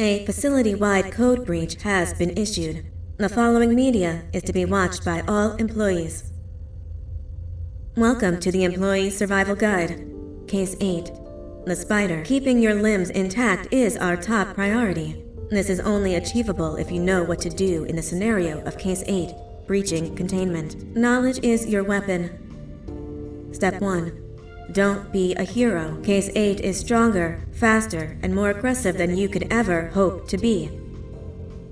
A facility-wide code breach has been issued. The following media is to be watched by all employees. Welcome to the Employee Survival Guide. Case 8. The spider. Keeping your limbs intact is our top priority. This is only achievable if you know what to do in the scenario of Case 8, breaching containment. Knowledge is your weapon. Step 1. Don't be a hero. Case 8 is stronger, faster, and more aggressive than you could ever hope to be.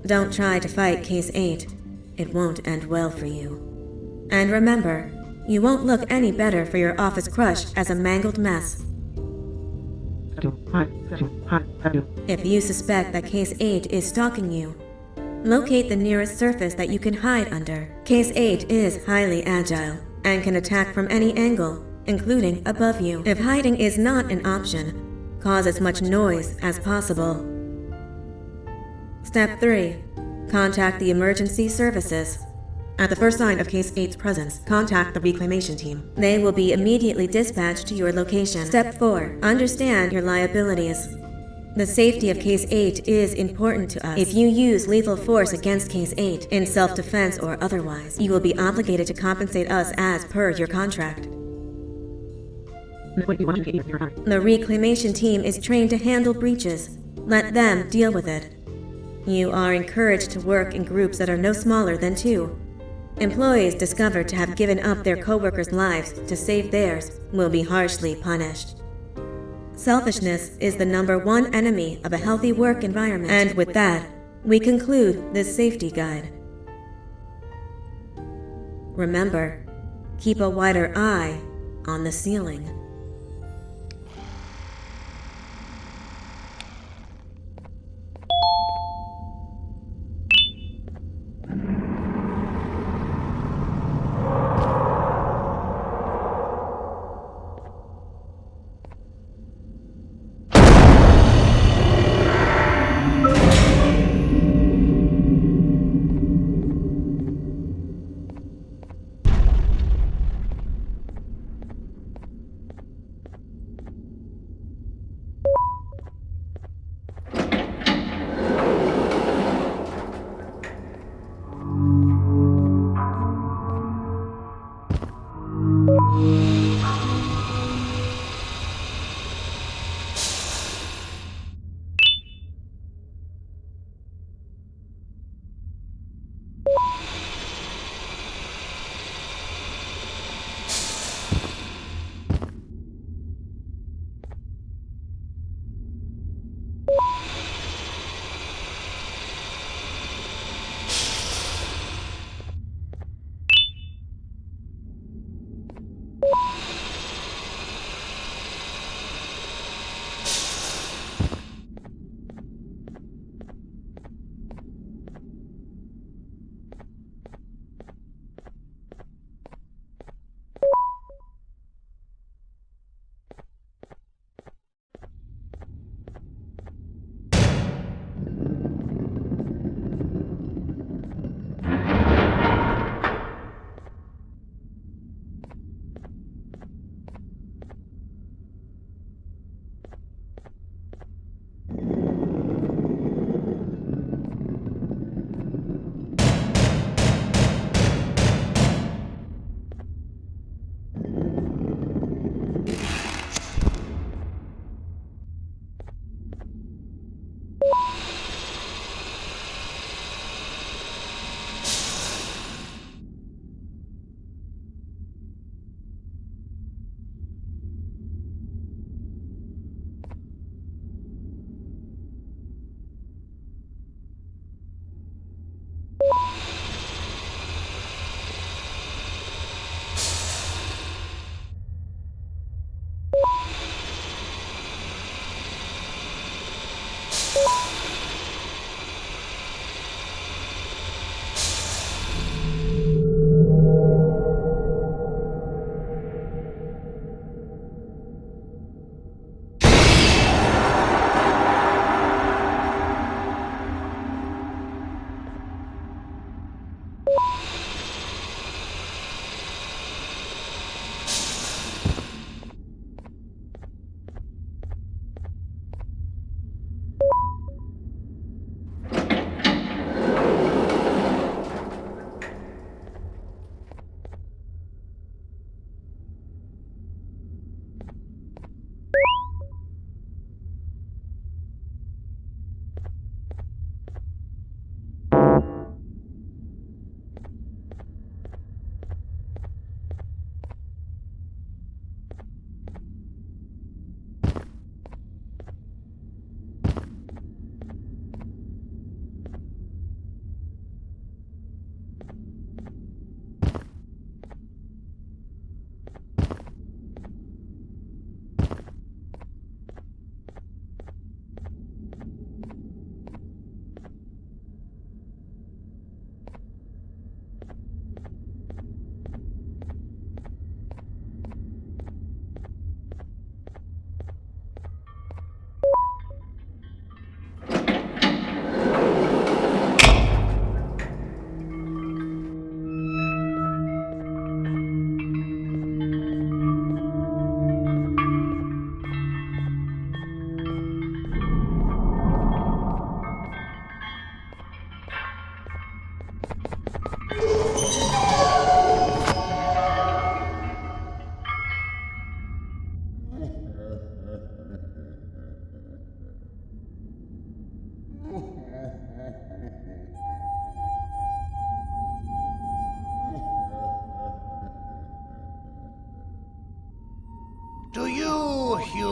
Don't try to fight Case 8. It won't end well for you. And remember, you won't look any better for your office crush as a mangled mess. If you suspect that Case 8 is stalking you, locate the nearest surface that you can hide under. Case 8 is highly agile and can attack from any angle, including above you. If hiding is not an option, cause as much noise as possible. Step 3. Contact the emergency services. At the first sign of Case 8's presence, contact the reclamation team. They will be immediately dispatched to your location. Step 4. Understand your liabilities. The safety of Case 8 is important to us. If you use lethal force against Case 8, in self-defense or otherwise, you will be obligated to compensate us as per your contract. The reclamation team is trained to handle breaches. Let them deal with it. You are encouraged to work in groups that are no smaller than 2. Employees discovered to have given up their co-workers' lives to save theirs will be harshly punished. Selfishness is the #1 enemy of a healthy work environment. And with that, we conclude this safety guide. Remember, keep a wider eye on the ceiling.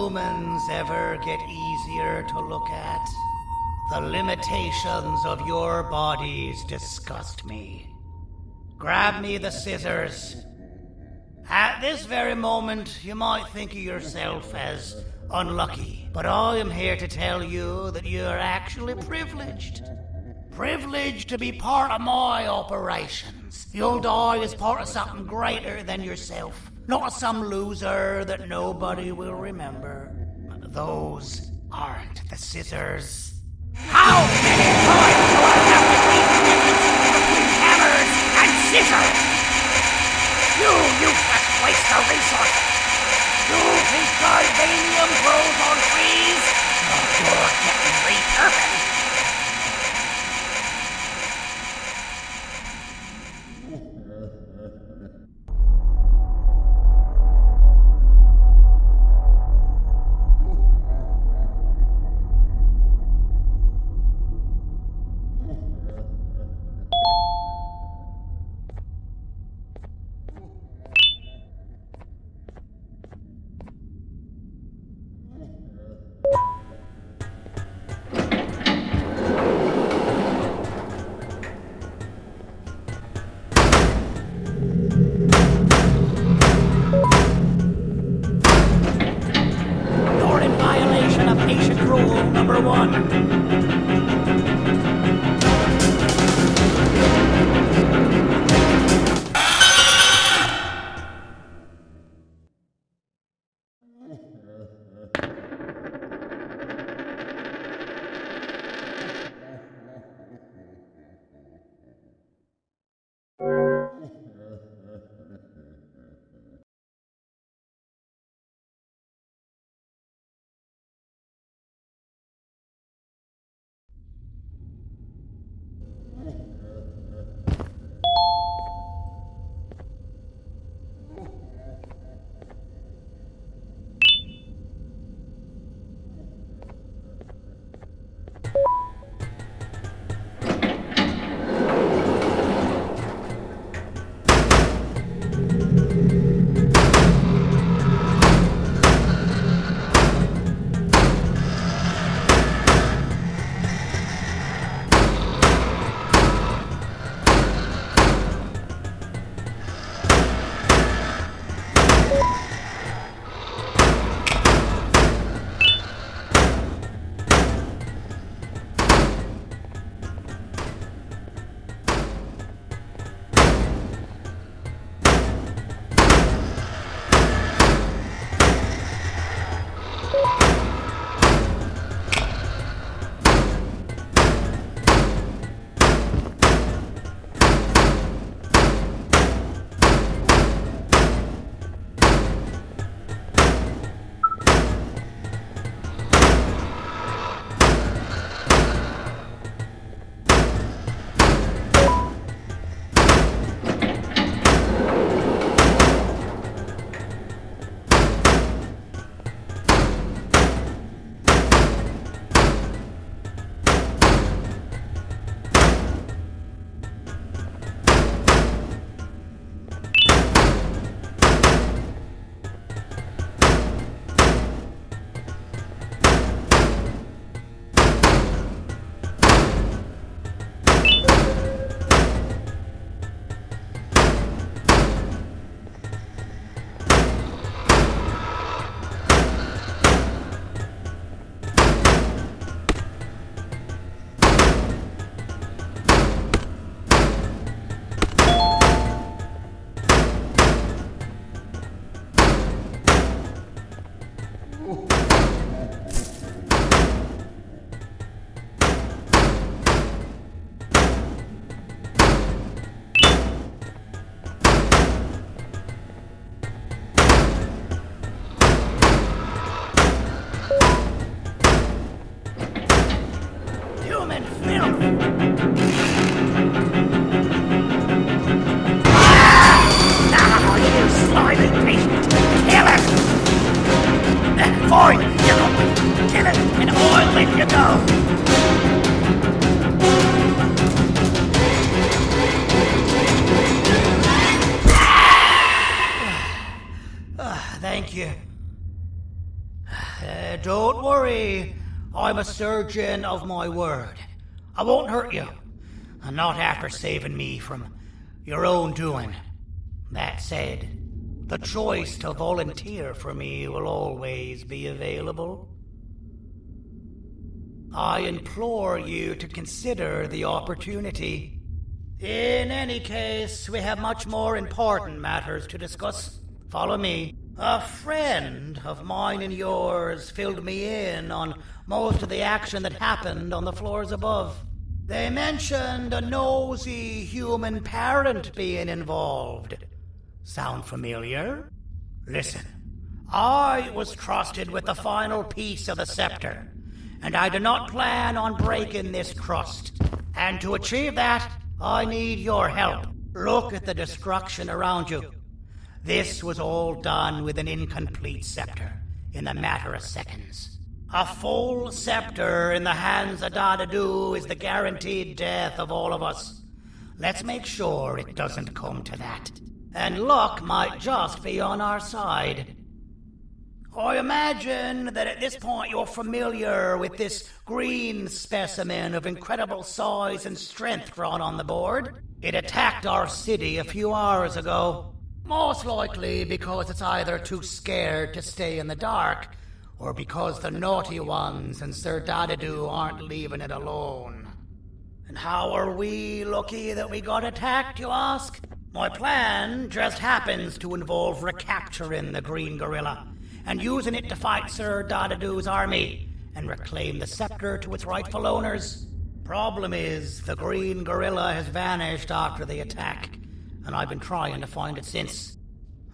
humans ever get easier to look at? The limitations of your bodies disgust me. Grab me the scissors. At this very moment, you might think of yourself as unlucky, but I am here to tell you that you are actually privileged. Privileged to be part of my operations. You'll die as part of something greater than yourself, not some loser that nobody will remember. Those aren't the scissors. How many times do I have to keep the difference between hammers and scissors? You useless waste of resources! You think Gardanium grows on trees? You're getting repurposed! don't worry. I'm a surgeon of my word. I won't hurt you. And not after saving me from your own doing. That said, the choice to volunteer for me will always be available. I implore you to consider the opportunity. In any case, we have much more important matters to discuss. Follow me. A friend of mine and yours filled me in on most of the action that happened on the floors above. They mentioned a nosy human parent being involved. Sound familiar? Listen, I was trusted with the final piece of the scepter, and I do not plan on breaking this trust. And to achieve that, I need your help. Look at the destruction around you. This was all done with an incomplete scepter, in a matter of seconds. A full scepter in the hands of Dadadu is the guaranteed death of all of us. Let's make sure it doesn't come to that. And luck might just be on our side. I imagine that at this point you're familiar with this green specimen of incredible size and strength drawn on the board. It attacked our city a few hours ago. Most likely because it's either too scared to stay in the dark, or because the naughty ones and Sir Dadadu aren't leaving it alone. And how are we lucky that we got attacked, you ask? My plan just happens to involve recapturing the green gorilla and using it to fight Sir Dadadu's army and reclaim the scepter to its rightful owners. Problem is, the green gorilla has vanished after the attack, and I've been trying to find it since.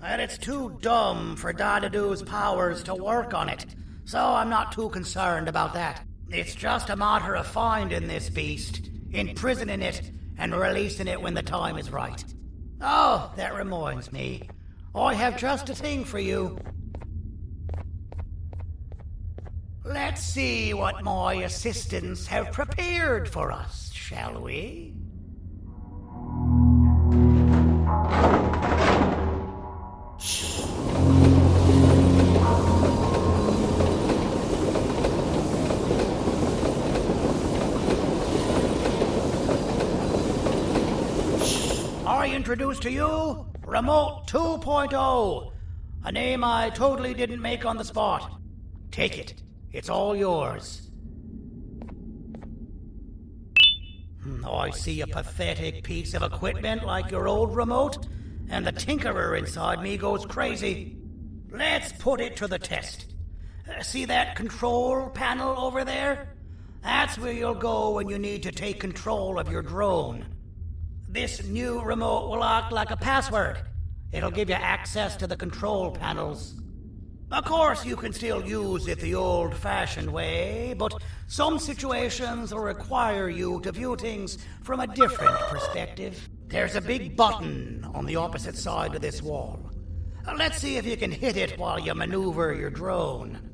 And it's too dumb for Dadadu's powers to work on it, so I'm not too concerned about that. It's just a matter of finding this beast, imprisoning it, and releasing it when the time is right. Oh, that reminds me. I have just a thing for you. Let's see what my assistants have prepared for us, shall we? I introduce to you Remote 2.0, a name I totally didn't make on the spot. Take it. It's all yours. I see a pathetic piece of equipment like your old remote, and the tinkerer inside me goes crazy. Let's put it to the test. See that control panel over there? That's where you'll go when you need to take control of your drone. This new remote will act like a password. It'll give you access to the control panels. Of course, you can still use it the old-fashioned way, but some situations will require you to view things from a different perspective. There's a big button on the opposite side of this wall. Let's see if you can hit it while you maneuver your drone.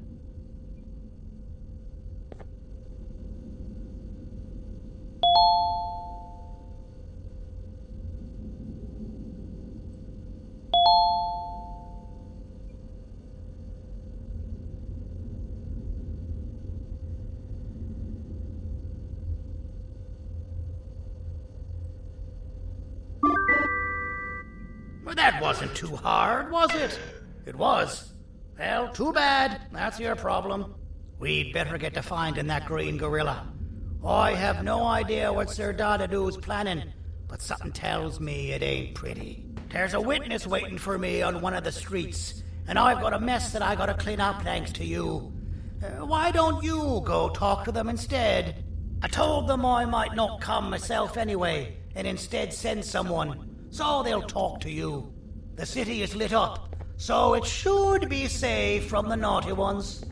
Well, that wasn't too hard, was it? It was. Well, too bad. That's your problem. We'd better get to finding that green gorilla. I have no idea what Sir Dadadu's planning, but something tells me it ain't pretty. There's a witness waiting for me on one of the streets, and I've got a mess that I gotta clean up thanks to you. Why don't you go talk to them instead? I told them I might not come myself anyway, and instead send someone, so they'll talk to you. The city is lit up, so it should be safe from the naughty ones.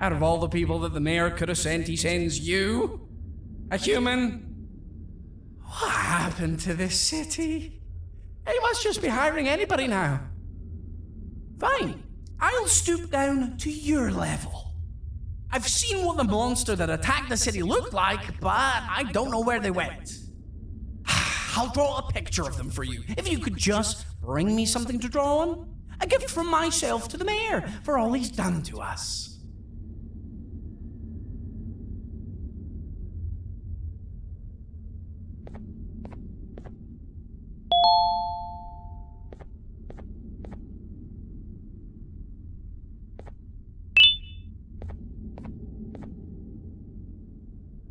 Out of all the people that the mayor could have sent, he sends you? A human? What happened to this city? He must just be hiring anybody now. Fine, I'll stoop down to your level. I've seen what the monster that attacked the city looked like, but I don't know where they went. I'll draw a picture of them for you, if you could just bring me something to draw on. A gift from myself to the mayor for all he's done to us.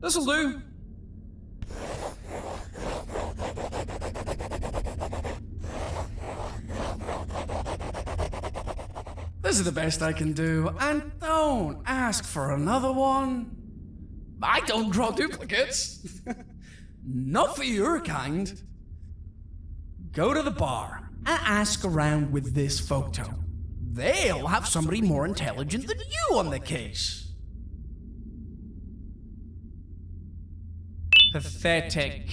This'll do. This is the best I can do, and don't ask for another one. I don't draw duplicates. Not for your kind. Go to the bar and ask around with this photo. They'll have somebody more intelligent than you on the case. Pathetic.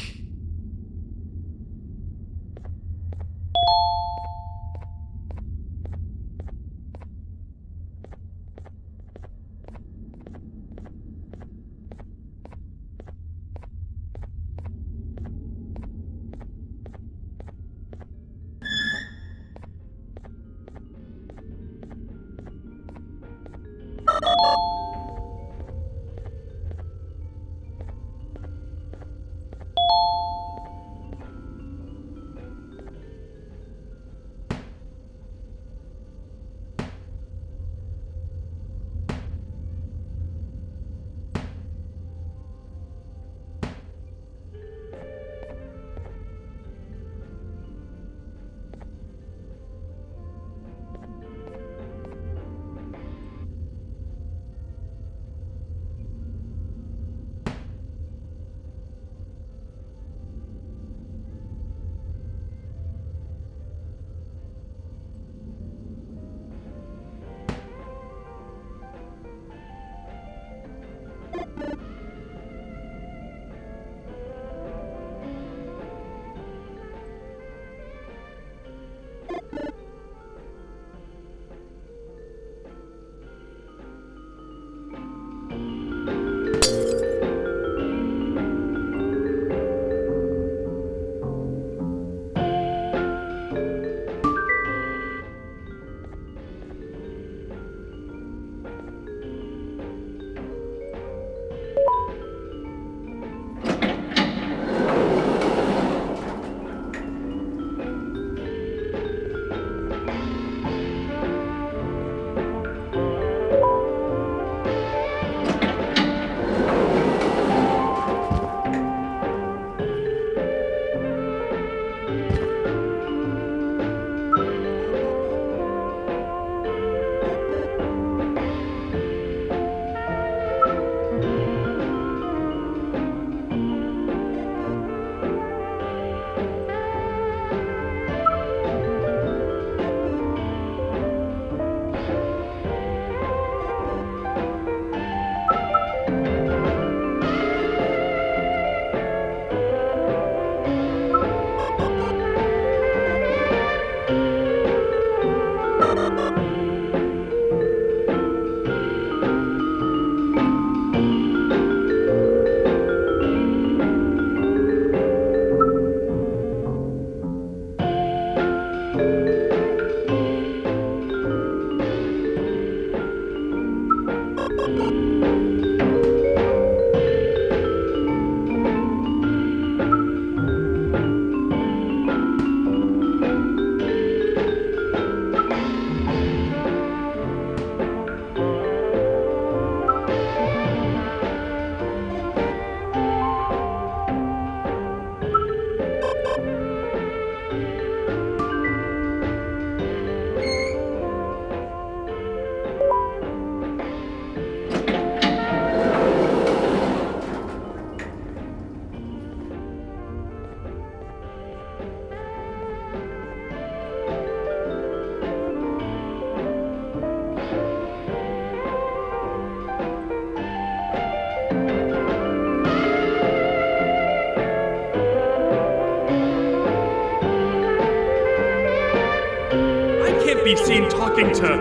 Be seen talking to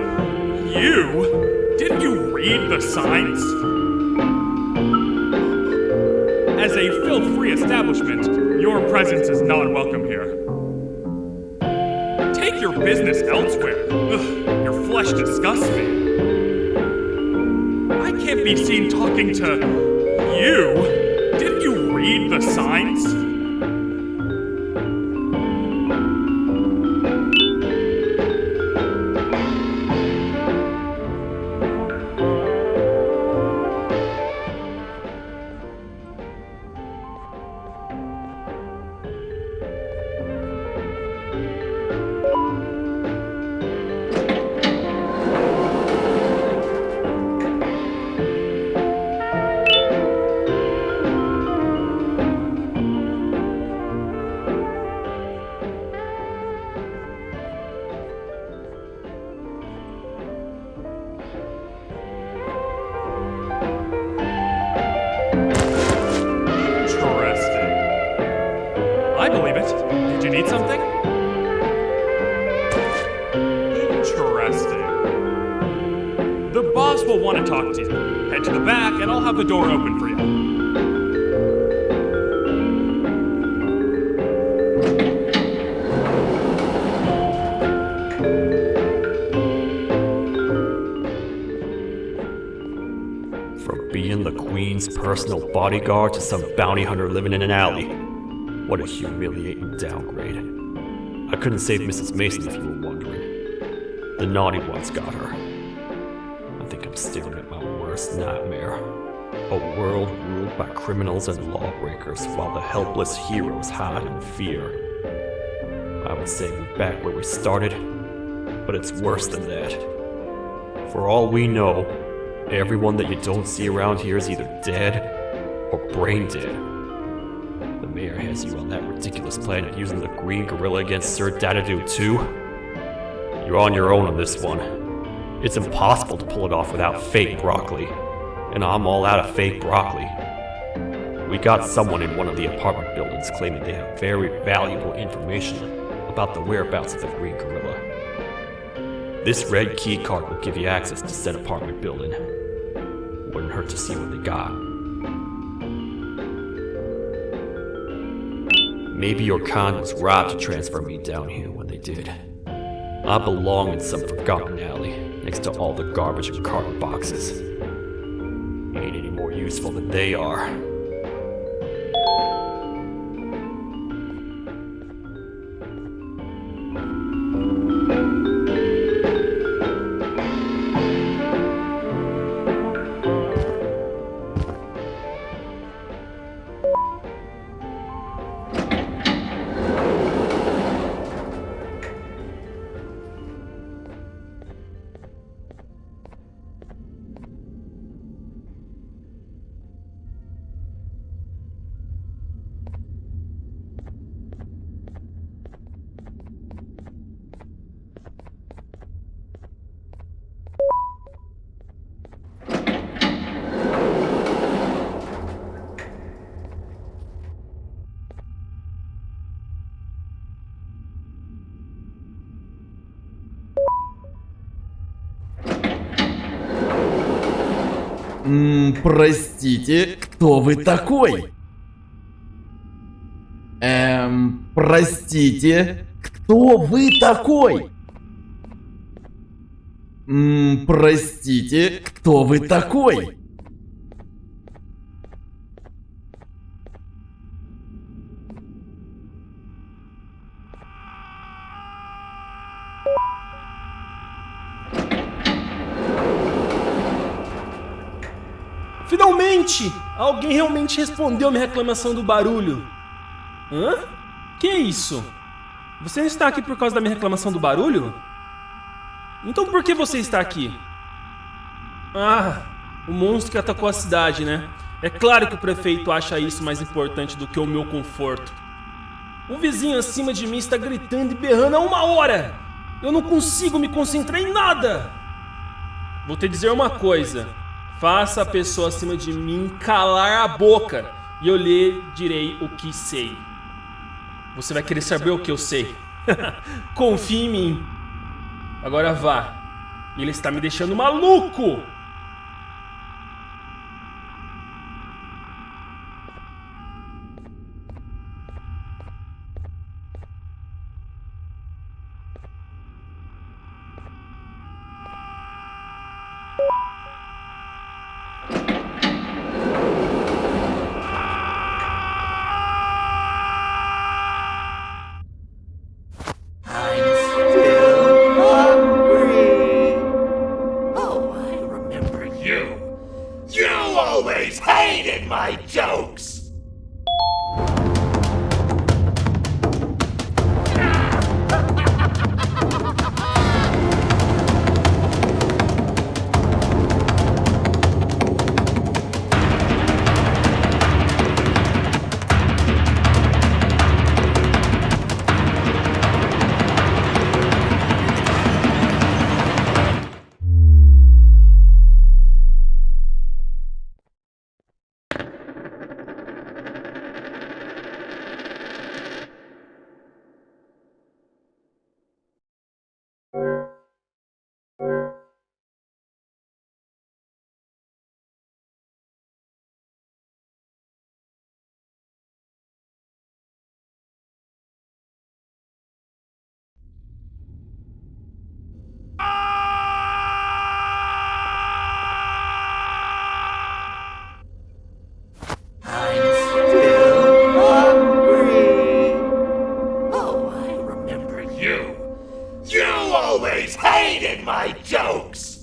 you? Didn't you read the signs? As a filth-free establishment, your presence is not welcome here. Take your business elsewhere. Ugh, your flesh disgusts me. I can't be seen talking to you. Didn't you read the signs? I believe it. Did you need something? Interesting. The boss will want to talk to you. Head to the back and I'll have the door open for you. From being the Queen's personal bodyguard to some bounty hunter living in an alley. What a humiliating downgrade. I couldn't save Mrs. Mason if you were wondering. The naughty ones got her. I think I'm staring at my worst nightmare. A world ruled by criminals and lawbreakers while the helpless heroes hide in fear. I would say we're back where we started, but it's worse than that. For all we know, everyone that you don't see around here is either dead or brain dead. The mayor has you on that ridiculous plan of using the green gorilla against Sir Dadadu too. You're on your own on this one. It's impossible to pull it off without fake broccoli. And I'm all out of fake broccoli. We got someone in one of the apartment buildings claiming they have very valuable information about the whereabouts of the green gorilla. This red key card will give you access to said apartment building. Wouldn't hurt to see what they got. Maybe your con was robbed to transfer me down here when they did. I belong in some forgotten alley, next to all the garbage and carton boxes. Ain't any more useful than they are. Простите, кто вы такой? Простите, Кто вы такой? Простите, кто вы такой? Finalmente! Alguém realmente respondeu minha reclamação do barulho. Hã? Que é isso? Você não está aqui por causa da minha reclamação do barulho? Então por que você está aqui? Ah, o monstro que atacou a cidade, né? É claro que o prefeito acha isso mais importante do que o meu conforto. O vizinho acima de mim está gritando e berrando há 1 hora! Eu não consigo me concentrar em nada! Vou te dizer uma coisa. Faça a pessoa acima de mim calar a boca e eu lhe direi o que sei. Você vai querer saber o que eu sei. Confie em mim. Agora vá. Ele está me deixando maluco! My jokes! My jokes!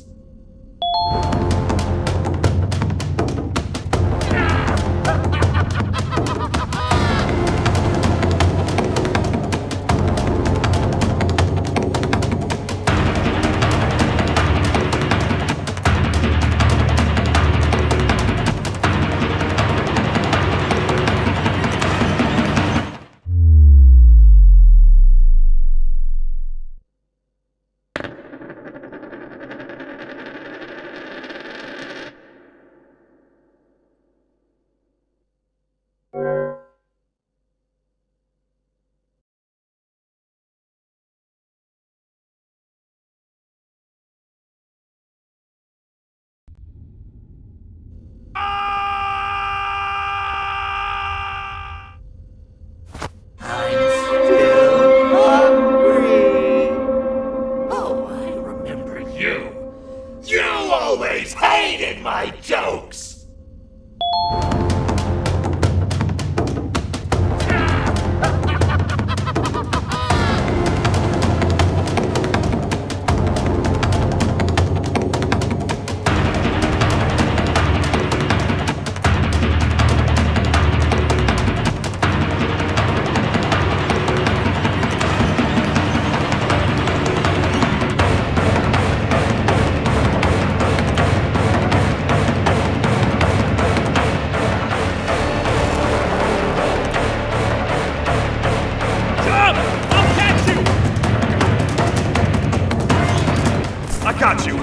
My jokes! Got you!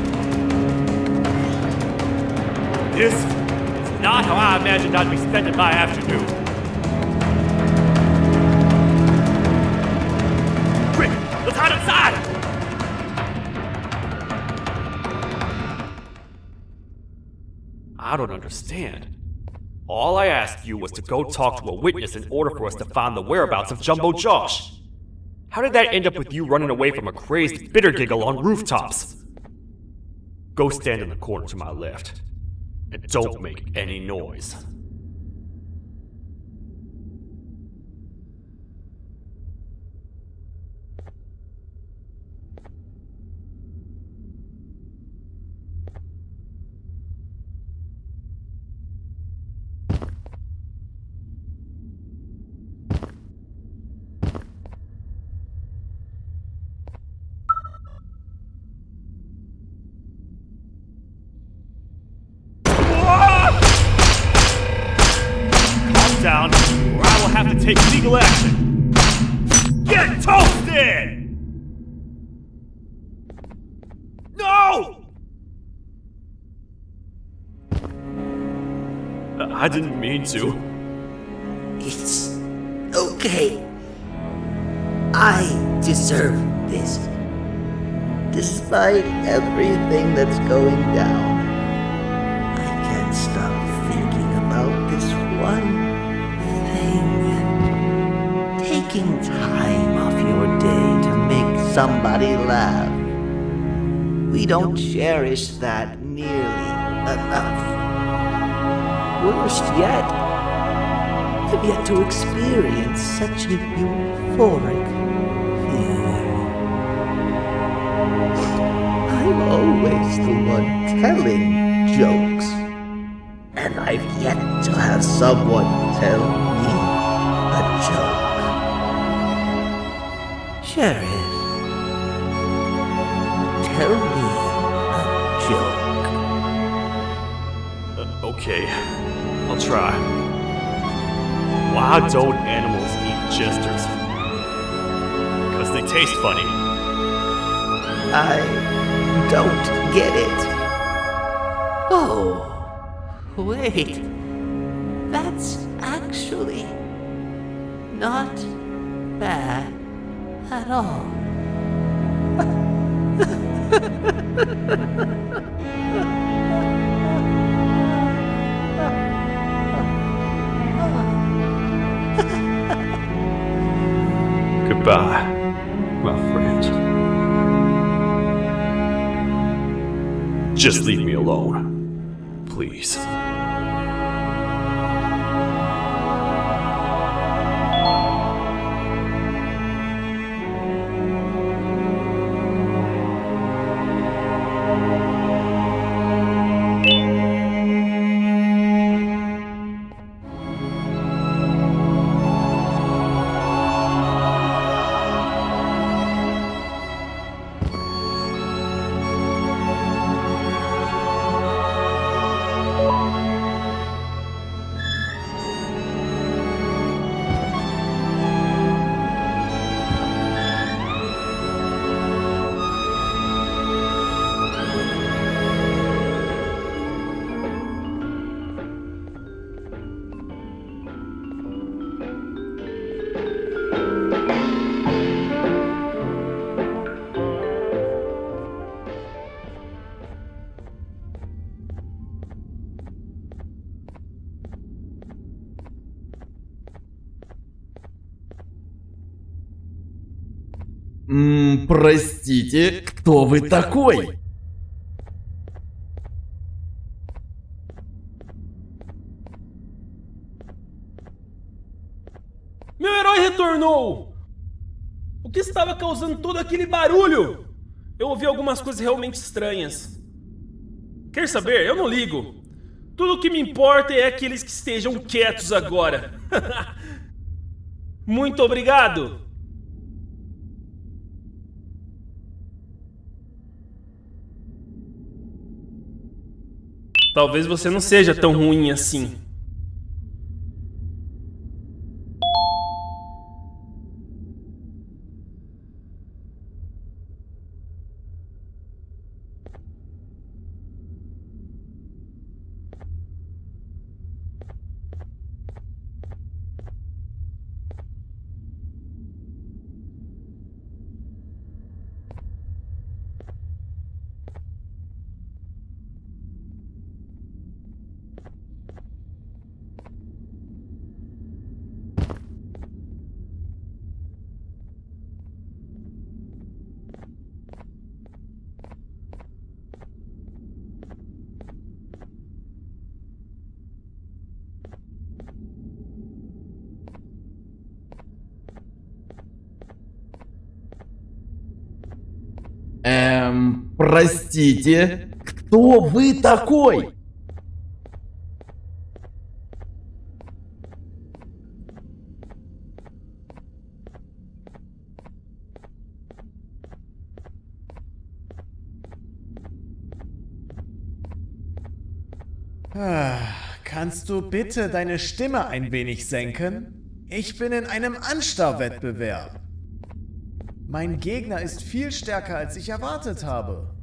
This is not how I imagined I'd be spending my afternoon. Quick, let's hide inside! I don't understand. All I asked you was to go talk to a witness in order for us to find the whereabouts of Jumbo Josh. How did that end up with you running away from a crazed bitter giggle on rooftops? Go stand in the corner to my left. And don't make any noise. Down, or I will have to take legal action. Get toasted! No! I didn't mean to. It's okay. I deserve this. Despite everything that's going down, I can't stop thinking about this one thing. Taking time off your day to make somebody laugh. We don't cherish that nearly enough. Worst yet, I've yet to experience such a euphoric feeling. I'm always the one telling jokes, and I've yet to have someone tell me a joke. Sheriff, tell me a joke. Okay, I'll try. Why don't animals eat jesters? Because they taste funny. I don't get it. Oh, wait. That's actually not bad at all. Goodbye, my friend. Just leave me alone, please. Простите, кто вы такой? Meu herói retornou! O que estava causando todo aquele barulho? Eu ouvi algumas coisas realmente estranhas. Quer saber? Eu não ligo. Tudo o que me importa é aqueles que estejam quietos agora. Muito obrigado! Talvez você não seja tão ruim assim. Простите, кто вы такой? Kannst du bitte deine Stimme ein wenig senken? Ich bin in einem Anstarrwettbewerb. Mein Gegner ist viel stärker, als ich erwartet habe.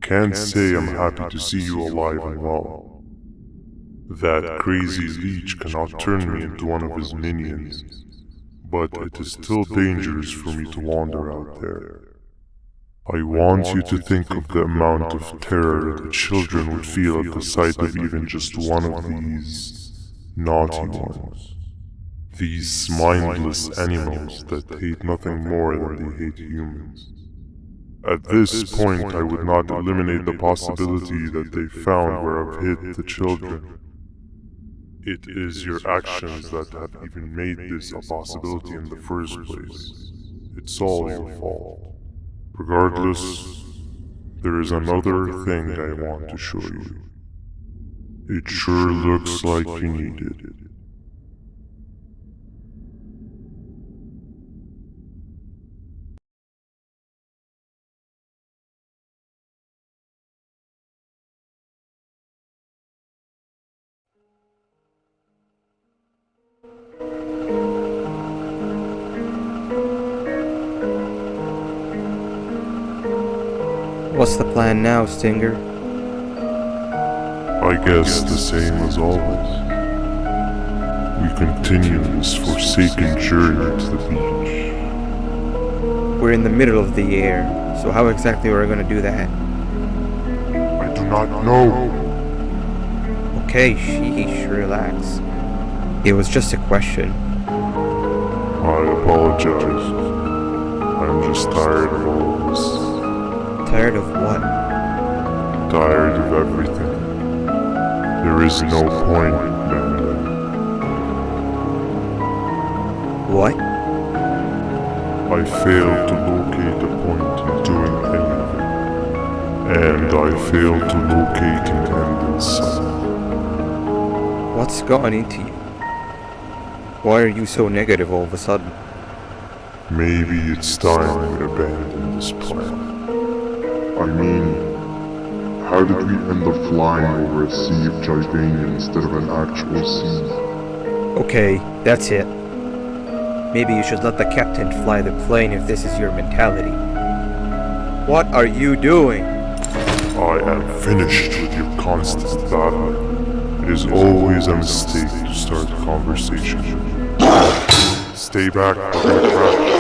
Can't say I'm happy to see you alive and well. That crazy leech cannot turn me into one of his minions, but it is still dangerous for me to wander out there. I want you to think of the amount of terror the children would feel at the sight of even just one of these naughty ones. These mindless animals that hate nothing more than they hate humans. At this point, I would not eliminate the possibility that they found where I've hid the children. It is your actions that have even made this a possibility in the first place. It's all your fault. Regardless, there is another thing I want to show you. It sure looks like you need it. What's the plan now, Stinger? I guess the same as always. We continue this forsaken journey to the beach. We're in the middle of the air, so how exactly are we going to do that? I do not know. Okay, sheesh, relax. It was just a question. I apologize. I'm just tired of all this. Tired of what? Tired of everything. There is no point, banban. What? I failed to locate a point in doing anything. And I failed to locate an end in sight. What's gotten into you? Why are you so negative all of a sudden? Maybe it's time we abandon this plan. I mean, how did we end up flying over a sea of Jivania instead of an actual sea? Okay, that's it. Maybe you should let the captain fly the plane if this is your mentality. What are you doing? I am finished with your constant battle. It is always a mistake to start a conversation. Stay back, we're gonna crash.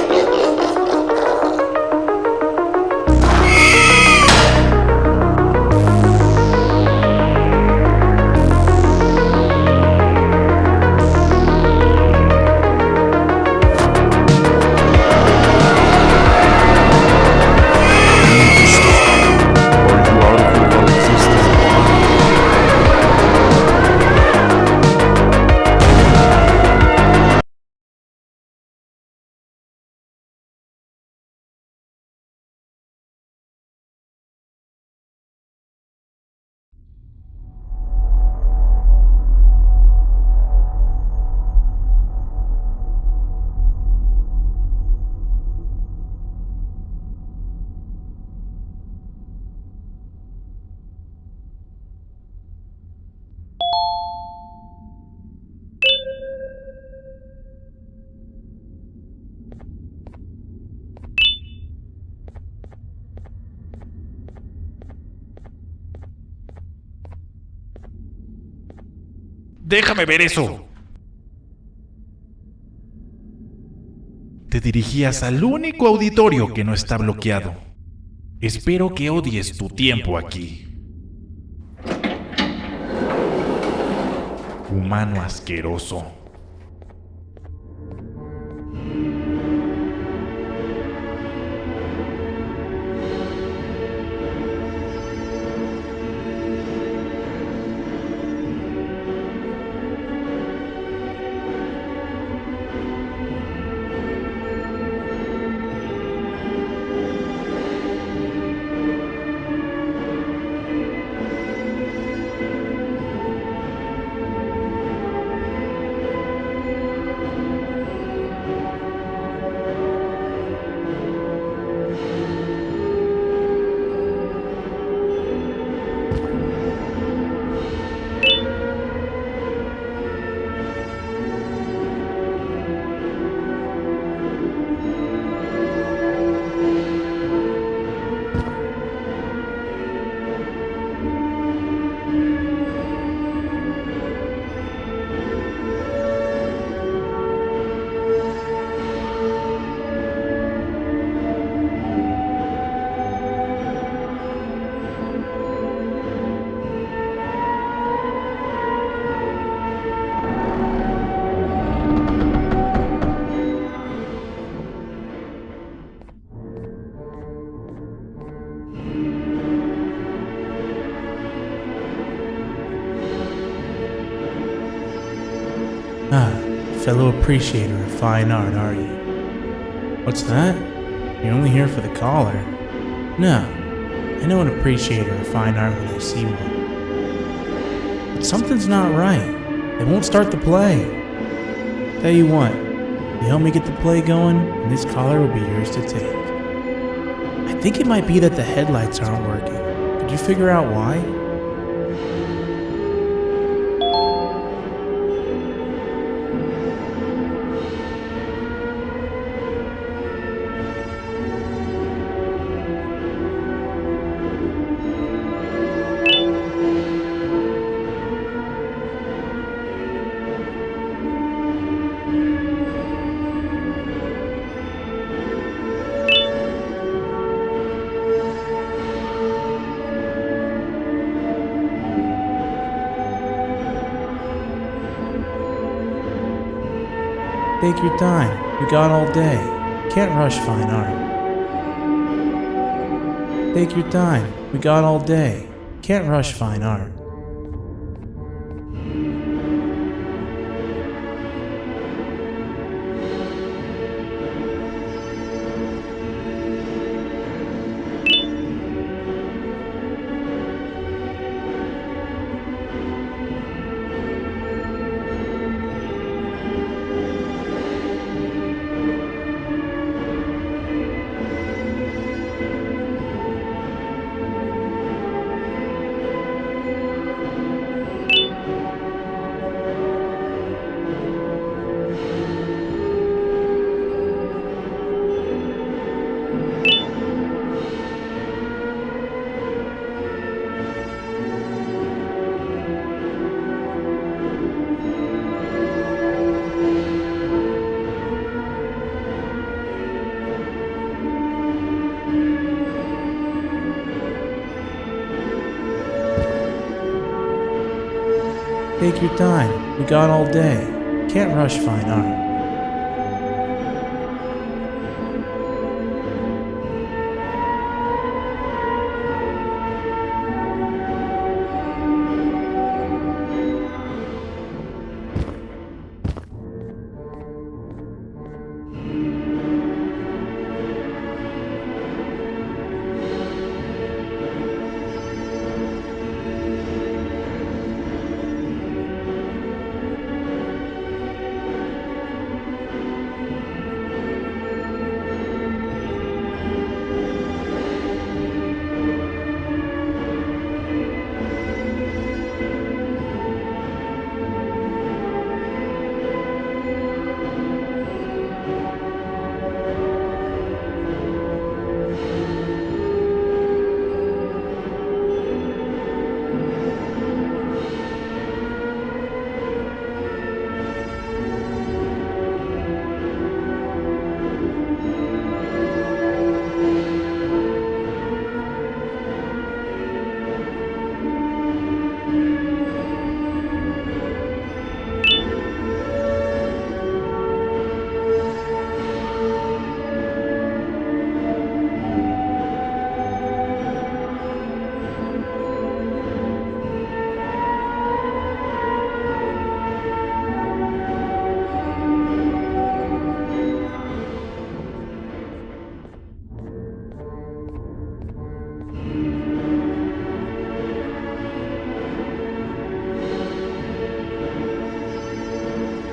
Déjame ver eso. Te dirigías al único auditorio que no está bloqueado. Espero que odies tu tiempo aquí. Humano asqueroso. Fellow appreciator of fine art, are you? What's that? You're only here for the collar. No, I know an appreciator of fine art when I see one. But something's not right. They won't start the play. Tell you what, you help me get the play going, and this collar will be yours to take. I think it might be that the headlights aren't working. Could you figure out why? Take your time. We got all day. Can't rush fine art. Take your time. We got all day. Can't rush fine art. Take your time. We got all day. Can't rush fine art.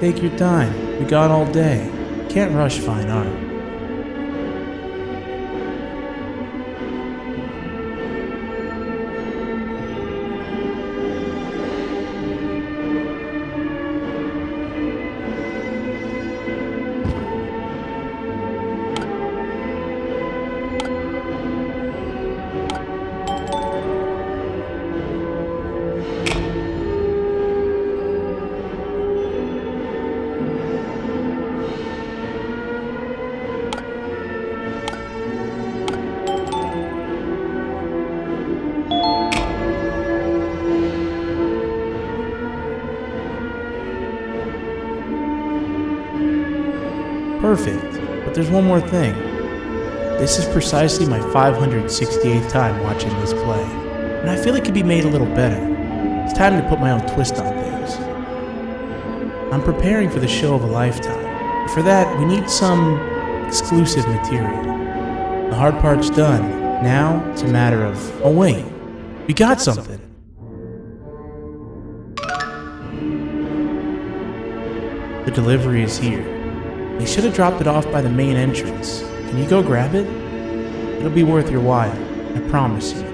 Take your time. We got all day. Can't rush fine art. Perfect, but there's one more thing. This is precisely my 568th time watching this play, and I feel it could be made a little better. It's time to put my own twist on things. I'm preparing for the show of a lifetime. For that, we need some exclusive material. The hard part's done. Now, it's a matter of... Oh wait, we got something. The delivery is here. They should have dropped it off by the main entrance. Can you go grab it? It'll be worth your while, I promise you.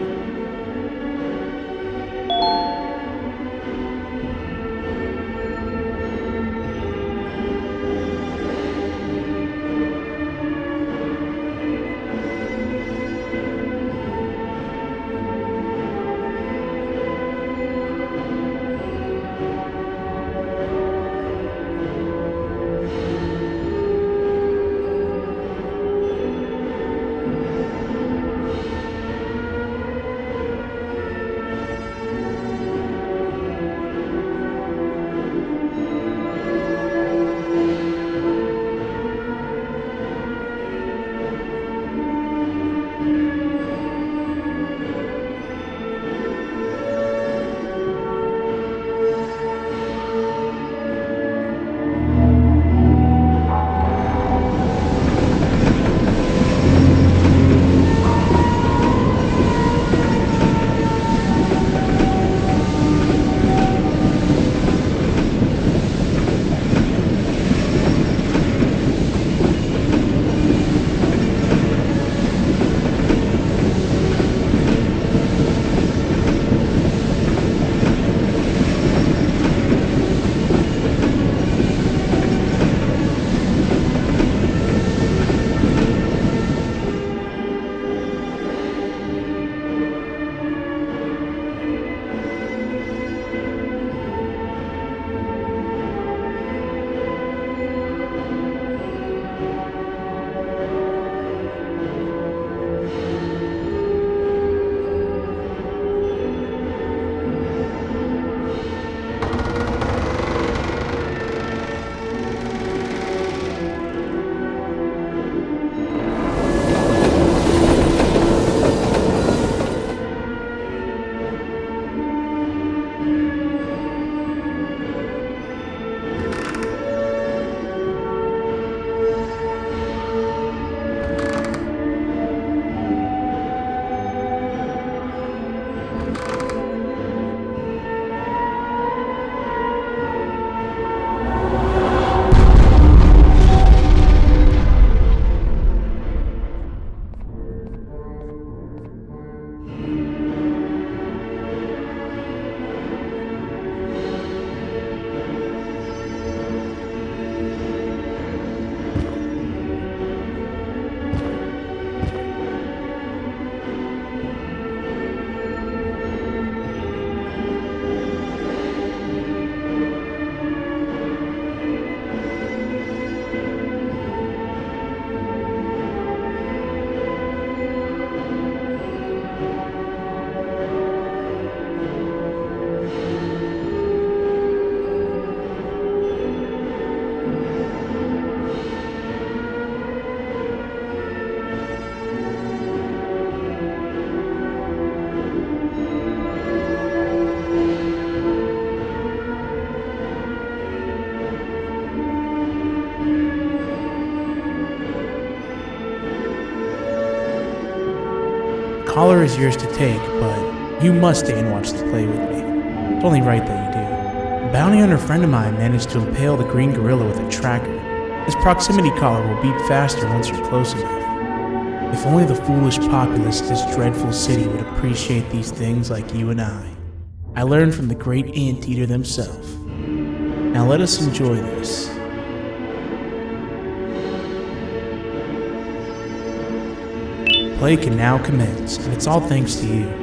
Collar is yours to take, but you must stay and watch the play with me. It's only right that you do. bounty hunter friend of mine managed to impale the green gorilla with a tracker. His proximity collar will beep faster once you're close enough. If only the foolish populace of this dreadful city would appreciate these things like you and I. I learned from the great anteater themselves. Now let us enjoy this. Play can now commence, and it's all thanks to you.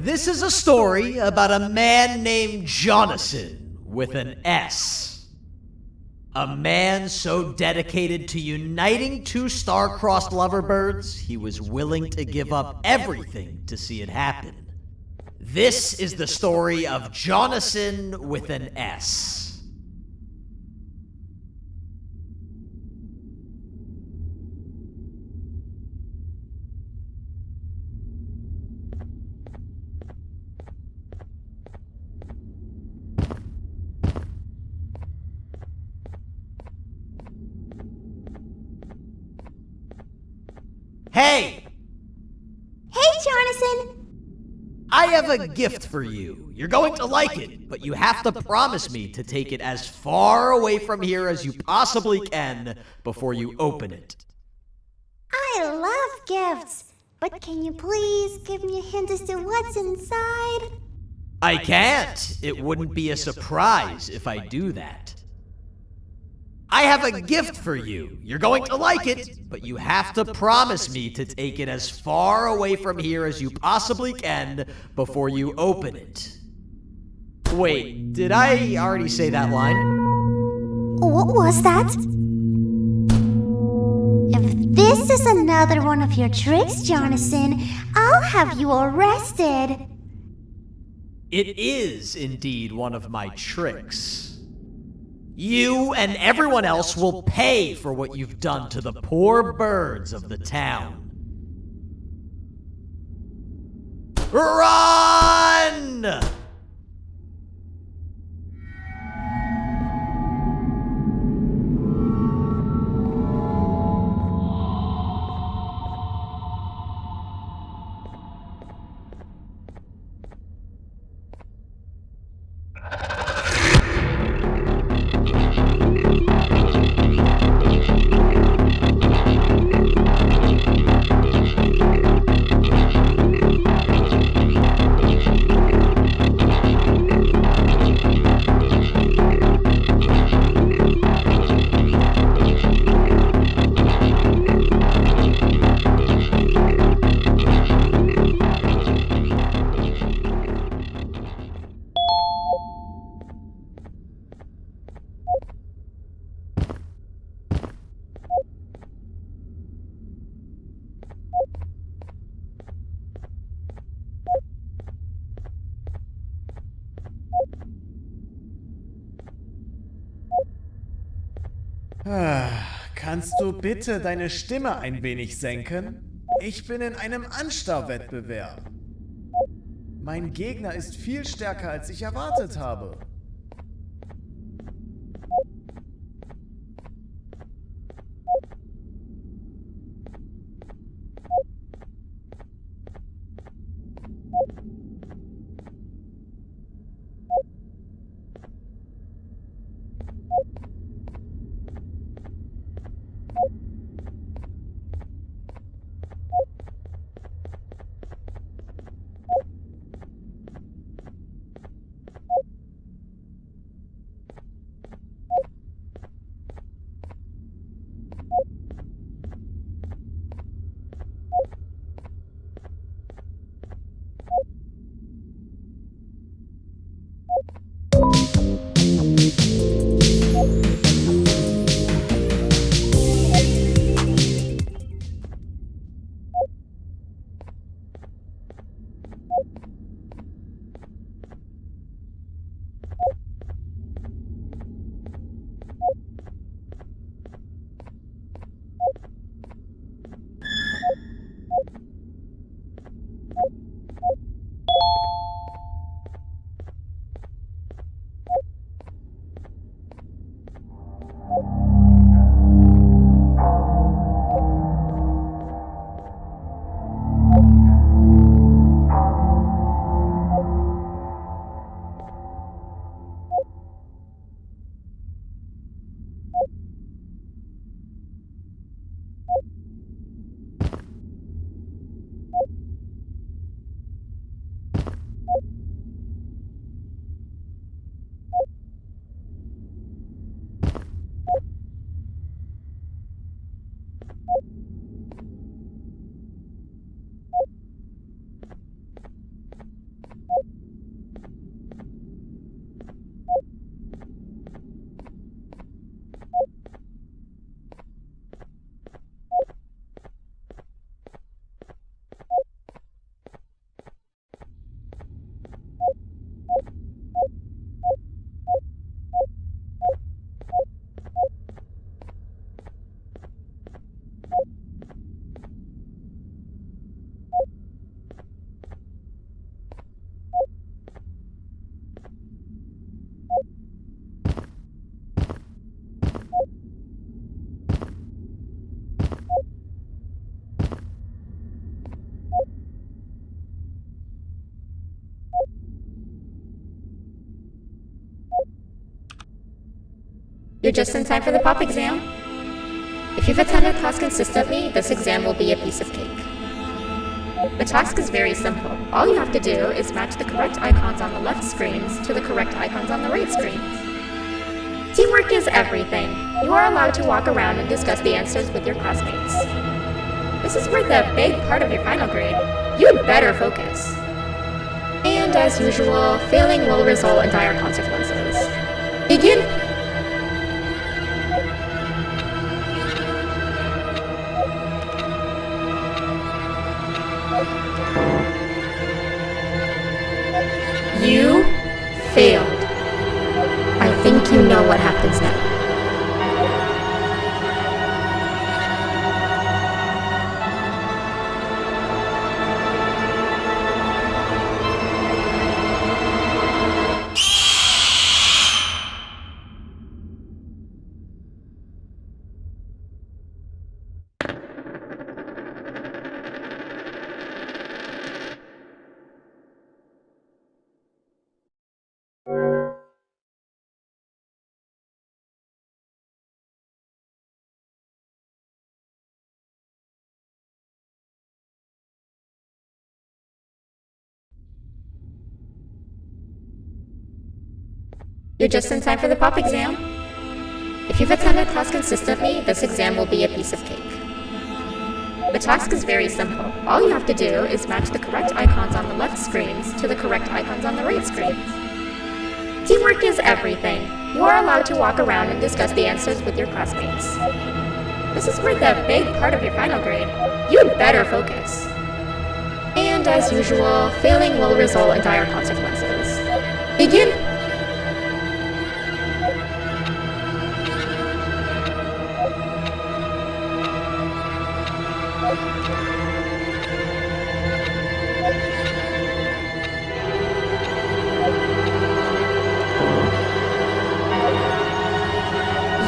This is a story about a man named Jonathan with an S. A man so dedicated to uniting two star-crossed loverbirds, he was willing to give up everything to see it happen. This is the story of Jonathan with an S. Hey! Hey, Jonathan! I have a gift for you. You're going to like it, but you have to promise me to take it as far away from here as you possibly can before you open it. I love gifts, but can you please give me a hint as to what's inside? I can't. It wouldn't be a surprise if I do that. I have a gift for you. You're going to like it, but you have to promise me to take it as far away from here as you possibly can before you open it. Wait, did I already say that line? What was that? If this is another one of your tricks, Jonathan, I'll have you arrested. It is indeed one of my tricks. You and everyone else will pay for what you've done to the poor birds of the town. Run! Kannst du bitte deine Stimme ein wenig senken? Ich bin in einem Anstarrwettbewerb. Mein Gegner ist viel stärker, als ich erwartet habe. You're just in time for the pop exam. If you've attended class consistently, this exam will be a piece of cake. The task is very simple. All you have to do is match the correct icons on the left screens to the correct icons on the right screens. Teamwork is everything. You are allowed to walk around and discuss the answers with your classmates. This is worth a big part of your final grade. You'd better focus. And as usual, failing will result in dire consequences. Begin! You failed. I think you know what happens now. You're just in time for the pop exam. If you've attended class consistently, this exam will be a piece of cake. The task is very simple. All you have to do is match the correct icons on the left screens to the correct icons on the right screens. Teamwork is everything. You are allowed to walk around and discuss the answers with your classmates. This is worth a big part of your final grade. You'd better focus. And as usual, failing will result in dire consequences. Begin!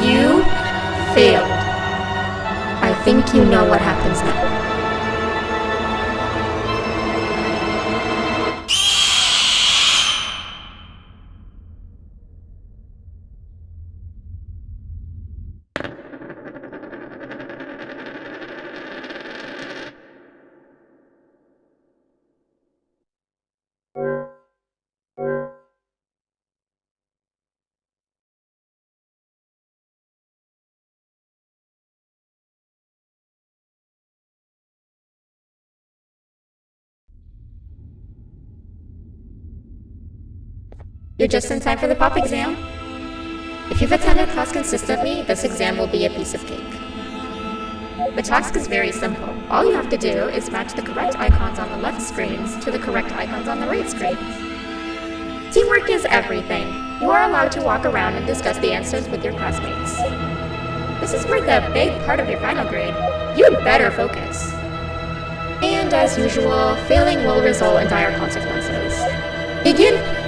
You failed. I think you know what happens now. You're just in time for the pop exam. If you've attended class consistently, this exam will be a piece of cake. The task is very simple. All you have to do is match the correct icons on the left screens to the correct icons on the right screens. Teamwork is everything. You are allowed to walk around and discuss the answers with your classmates. This is worth a big part of your final grade. You'd better focus. And as usual, failing will result in dire consequences. Begin!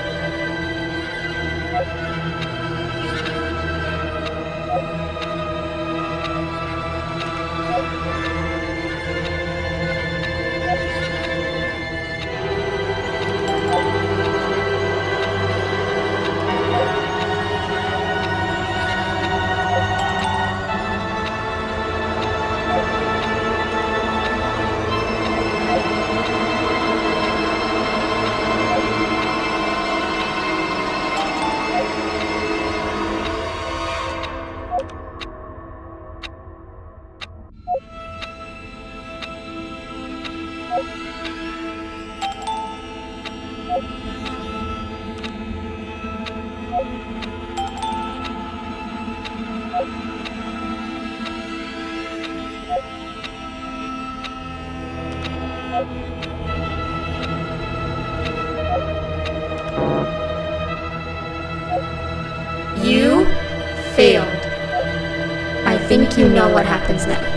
You failed. I think you know what happens now.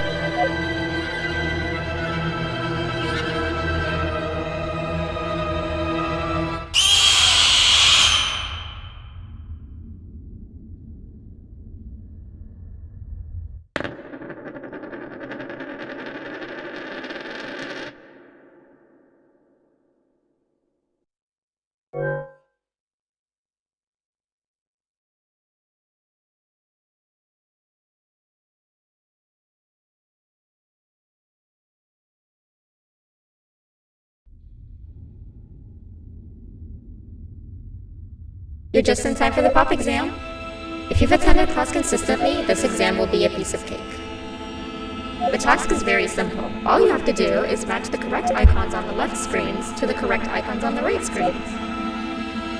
You're just in time for the pop exam. If you've attended class consistently, this exam will be a piece of cake. The task is very simple. All you have to do is match the correct icons on the left screens to the correct icons on the right screens.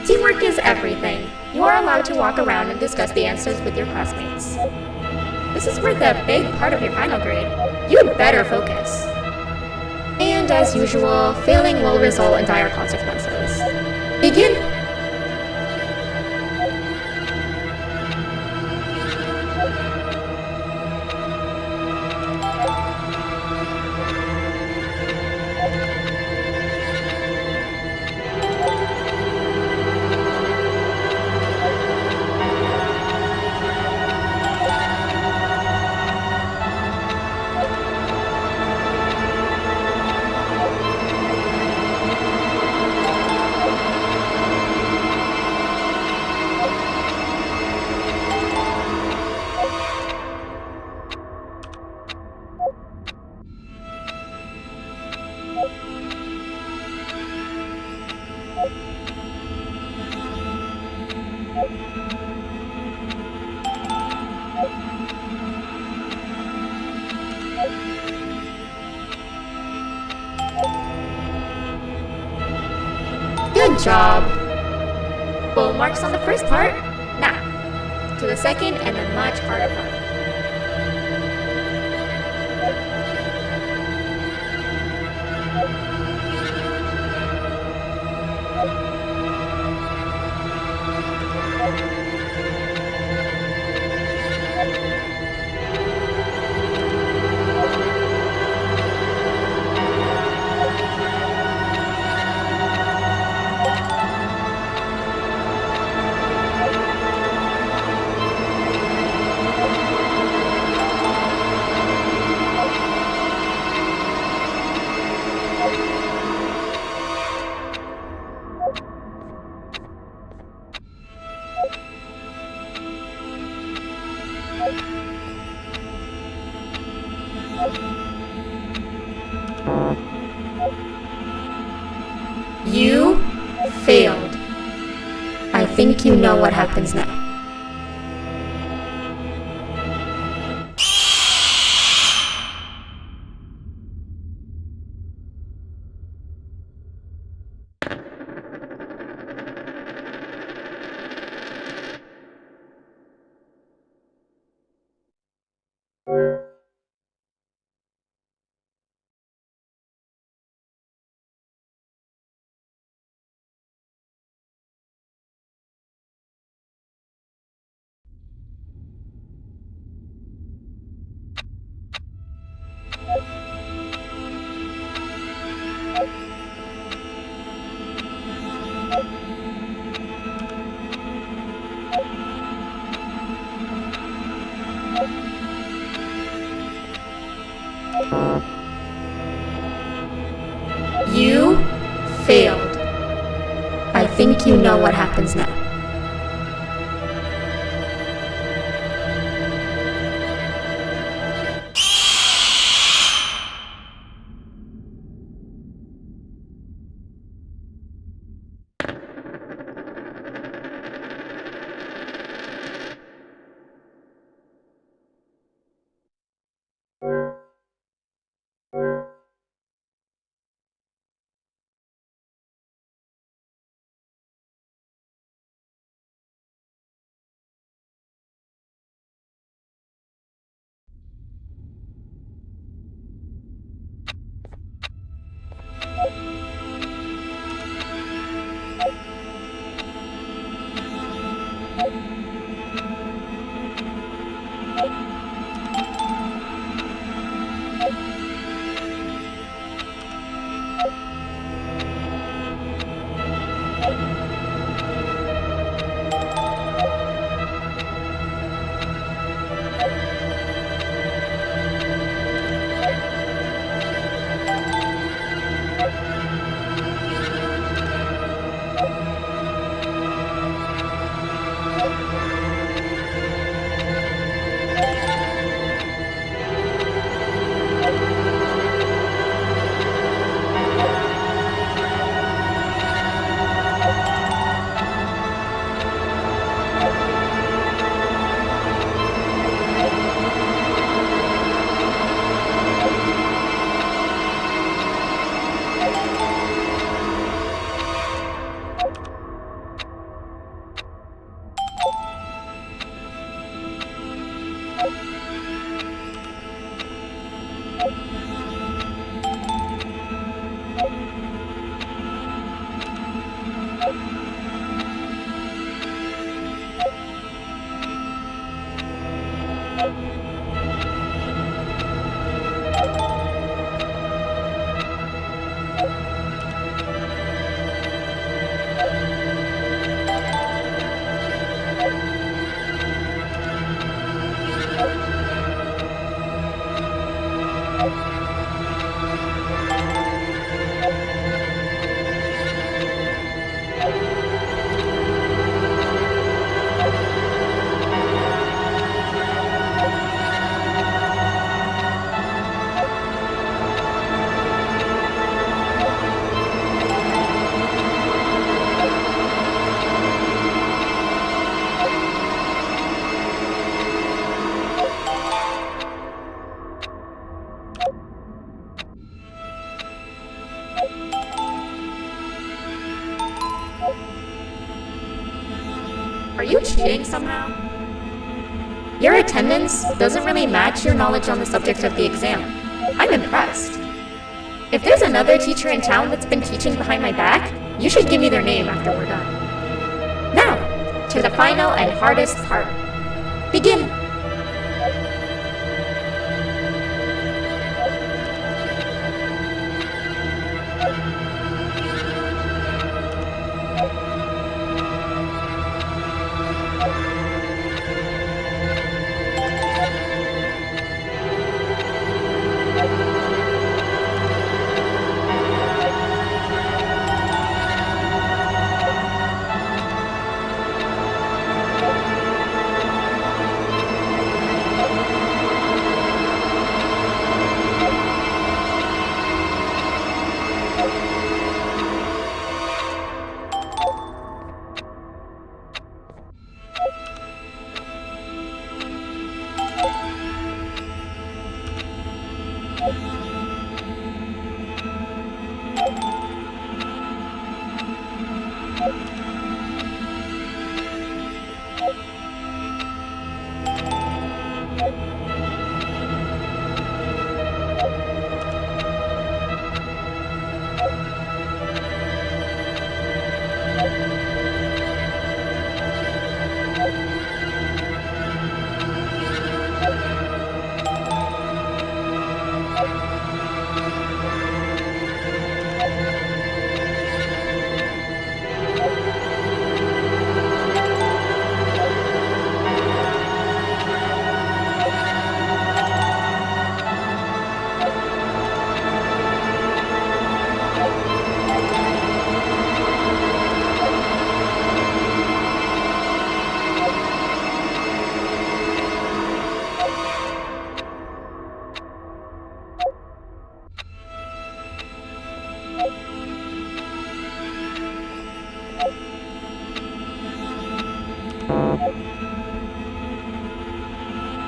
Teamwork is everything. You are allowed to walk around and discuss the answers with your classmates. This is worth a big part of your final grade. You'd better focus. And as usual, failing will result in dire consequences. Begin. Good job. Full marks on the first part. Now, to the second and the much harder part. You failed. I think you know what happens now. You failed. I think you know what happens now. Are you cheating somehow? Your attendance doesn't really match your knowledge on the subject of the exam. I'm impressed. If there's another teacher in town that's been teaching behind my back, you should give me their name after we're done. Now, to the final and hardest part. Begin!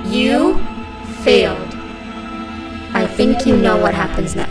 You failed. I think you know what happens now.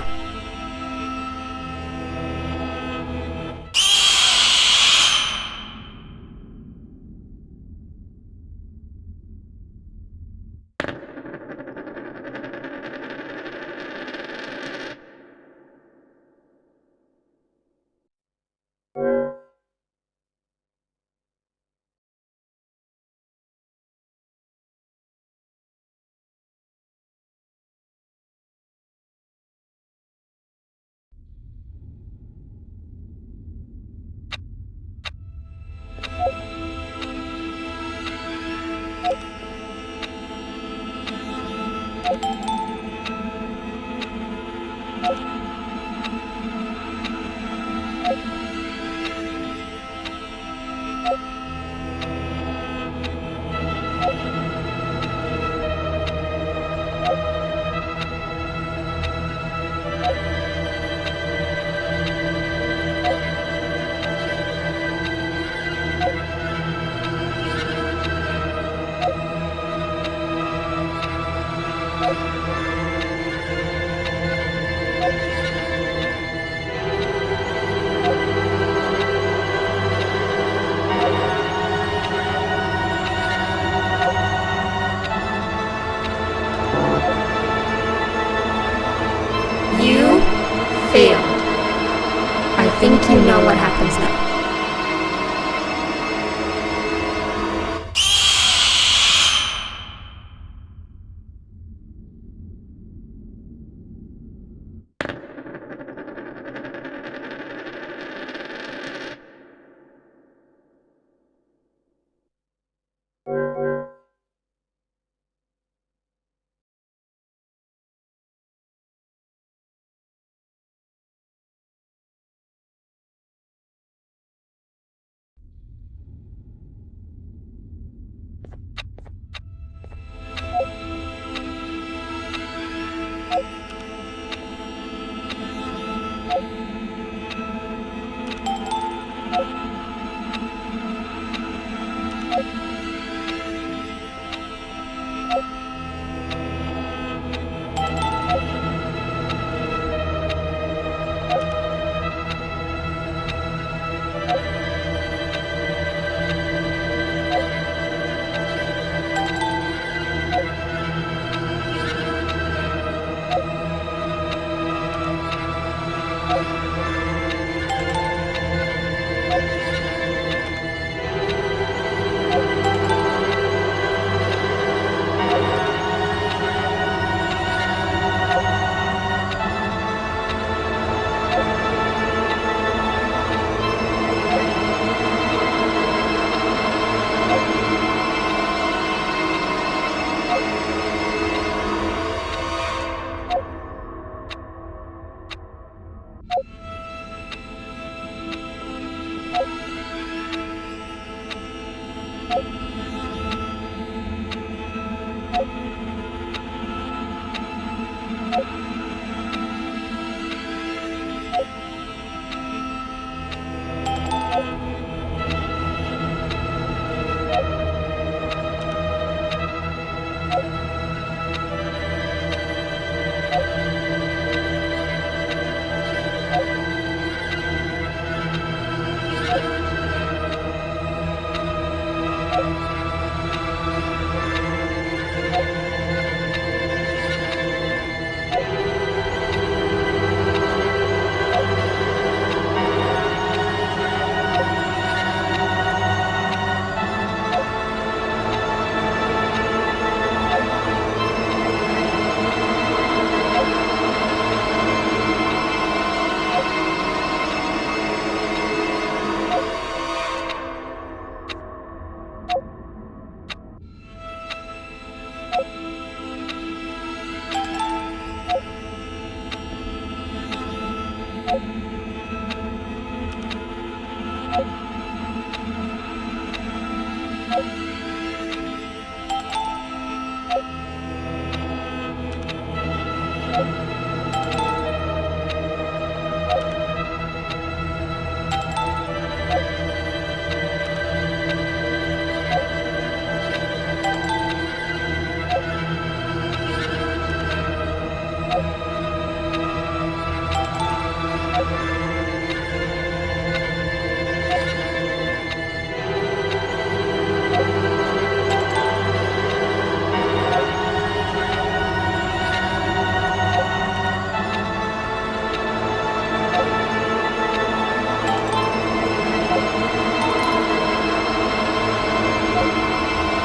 You failed. I think you know what happens now.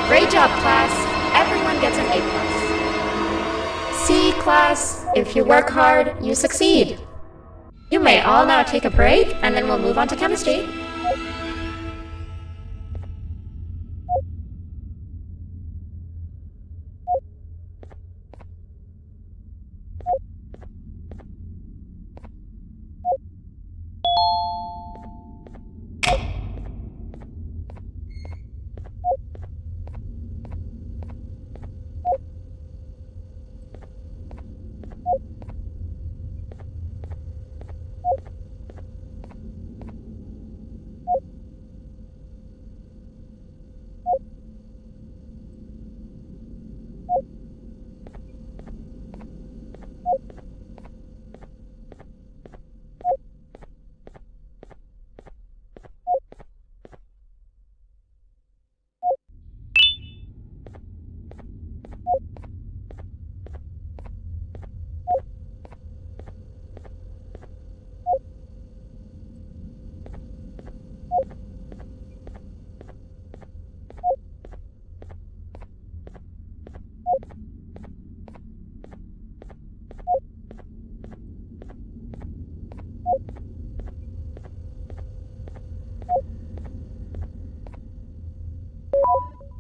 Great job, class. Everyone gets an A+. See, class, if you work hard, you succeed. You may all now take a break, and then we'll move on to chemistry.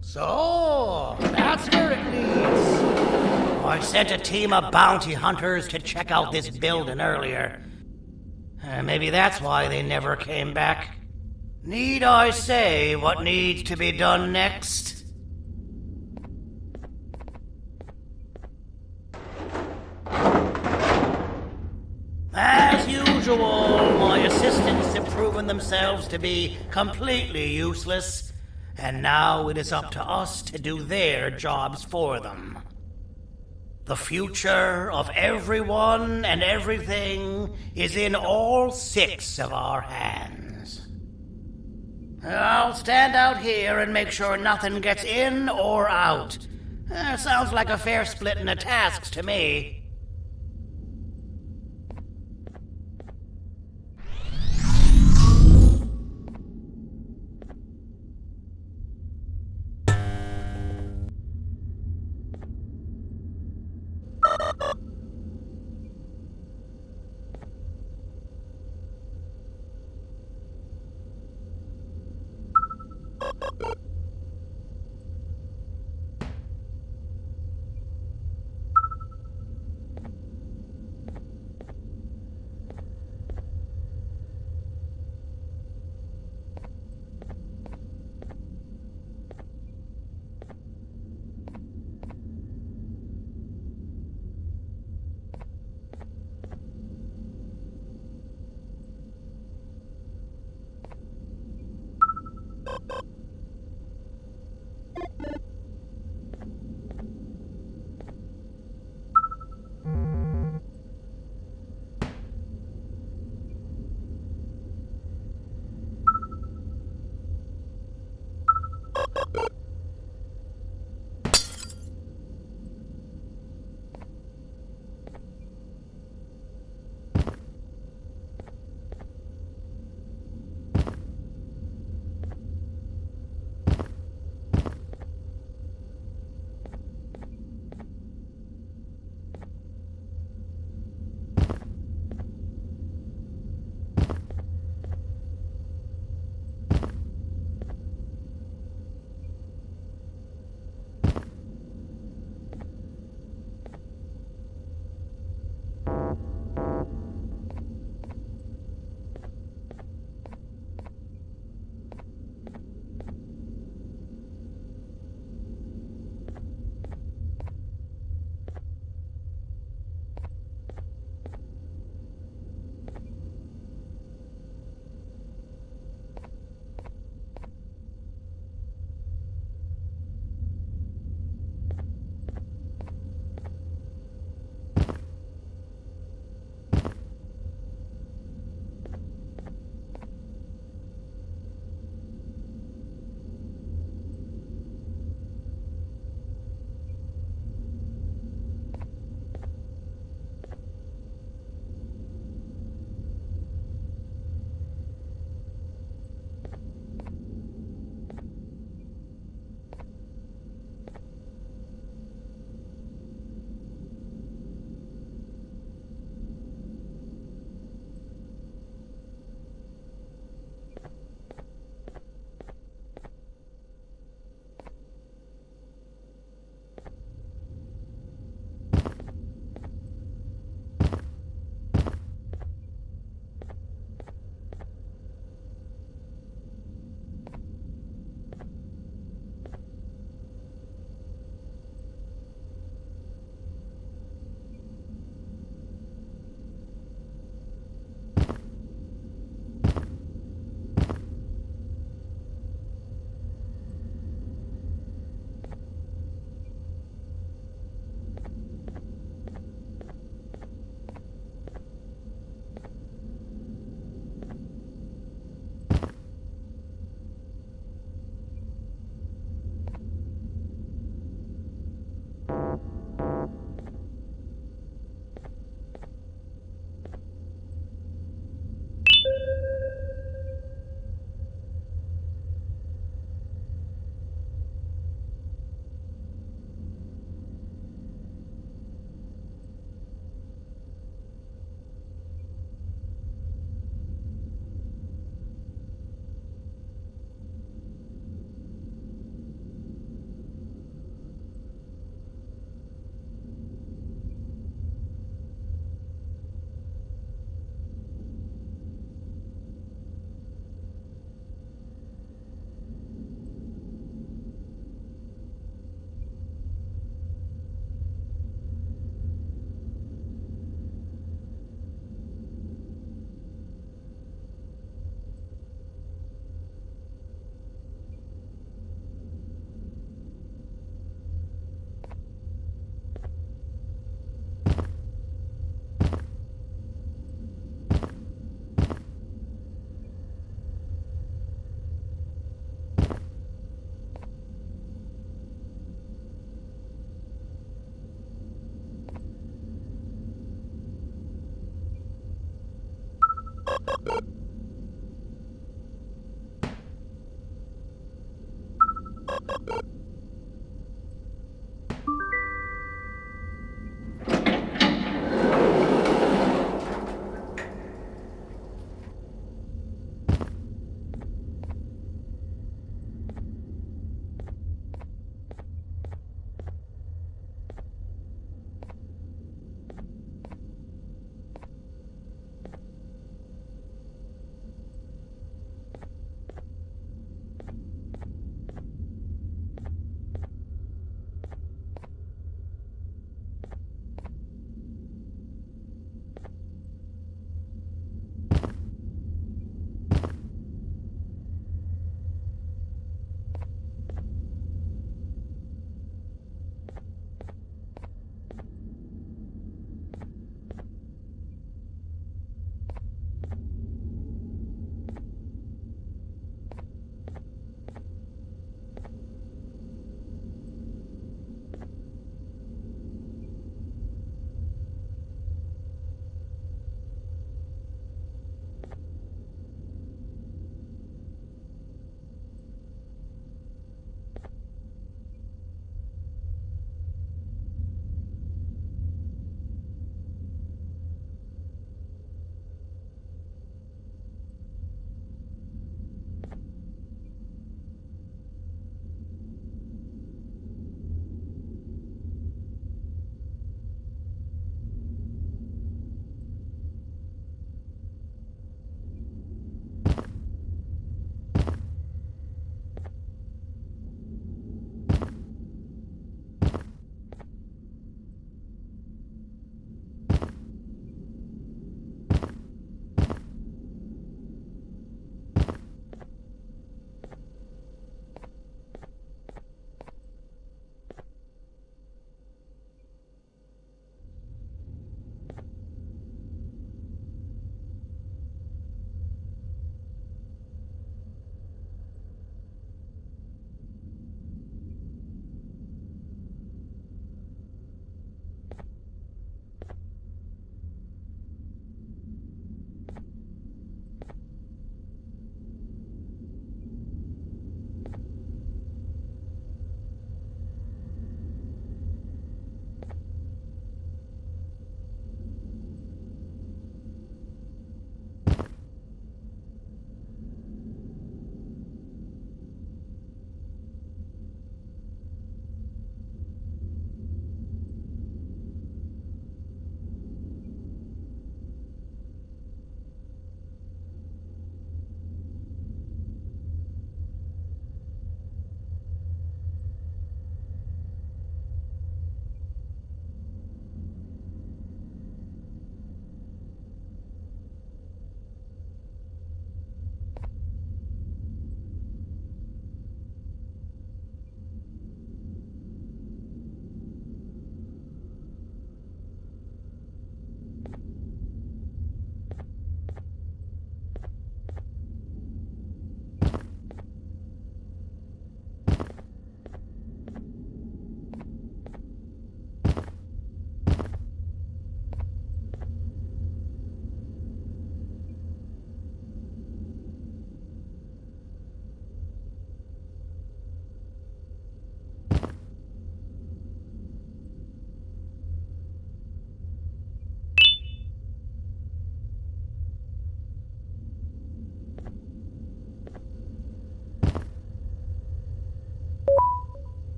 So, that's where it leads. I sent a team of bounty hunters to check out this building earlier. Maybe that's why they never came back. Need I say what needs to be done next? As usual, my assistants have proven themselves to be completely useless, and now it is up to us to do their jobs for them. The future of everyone and everything is in all 6 of our hands. I'll stand out here and make sure nothing gets in or out. Sounds like a fair splitting of tasks to me.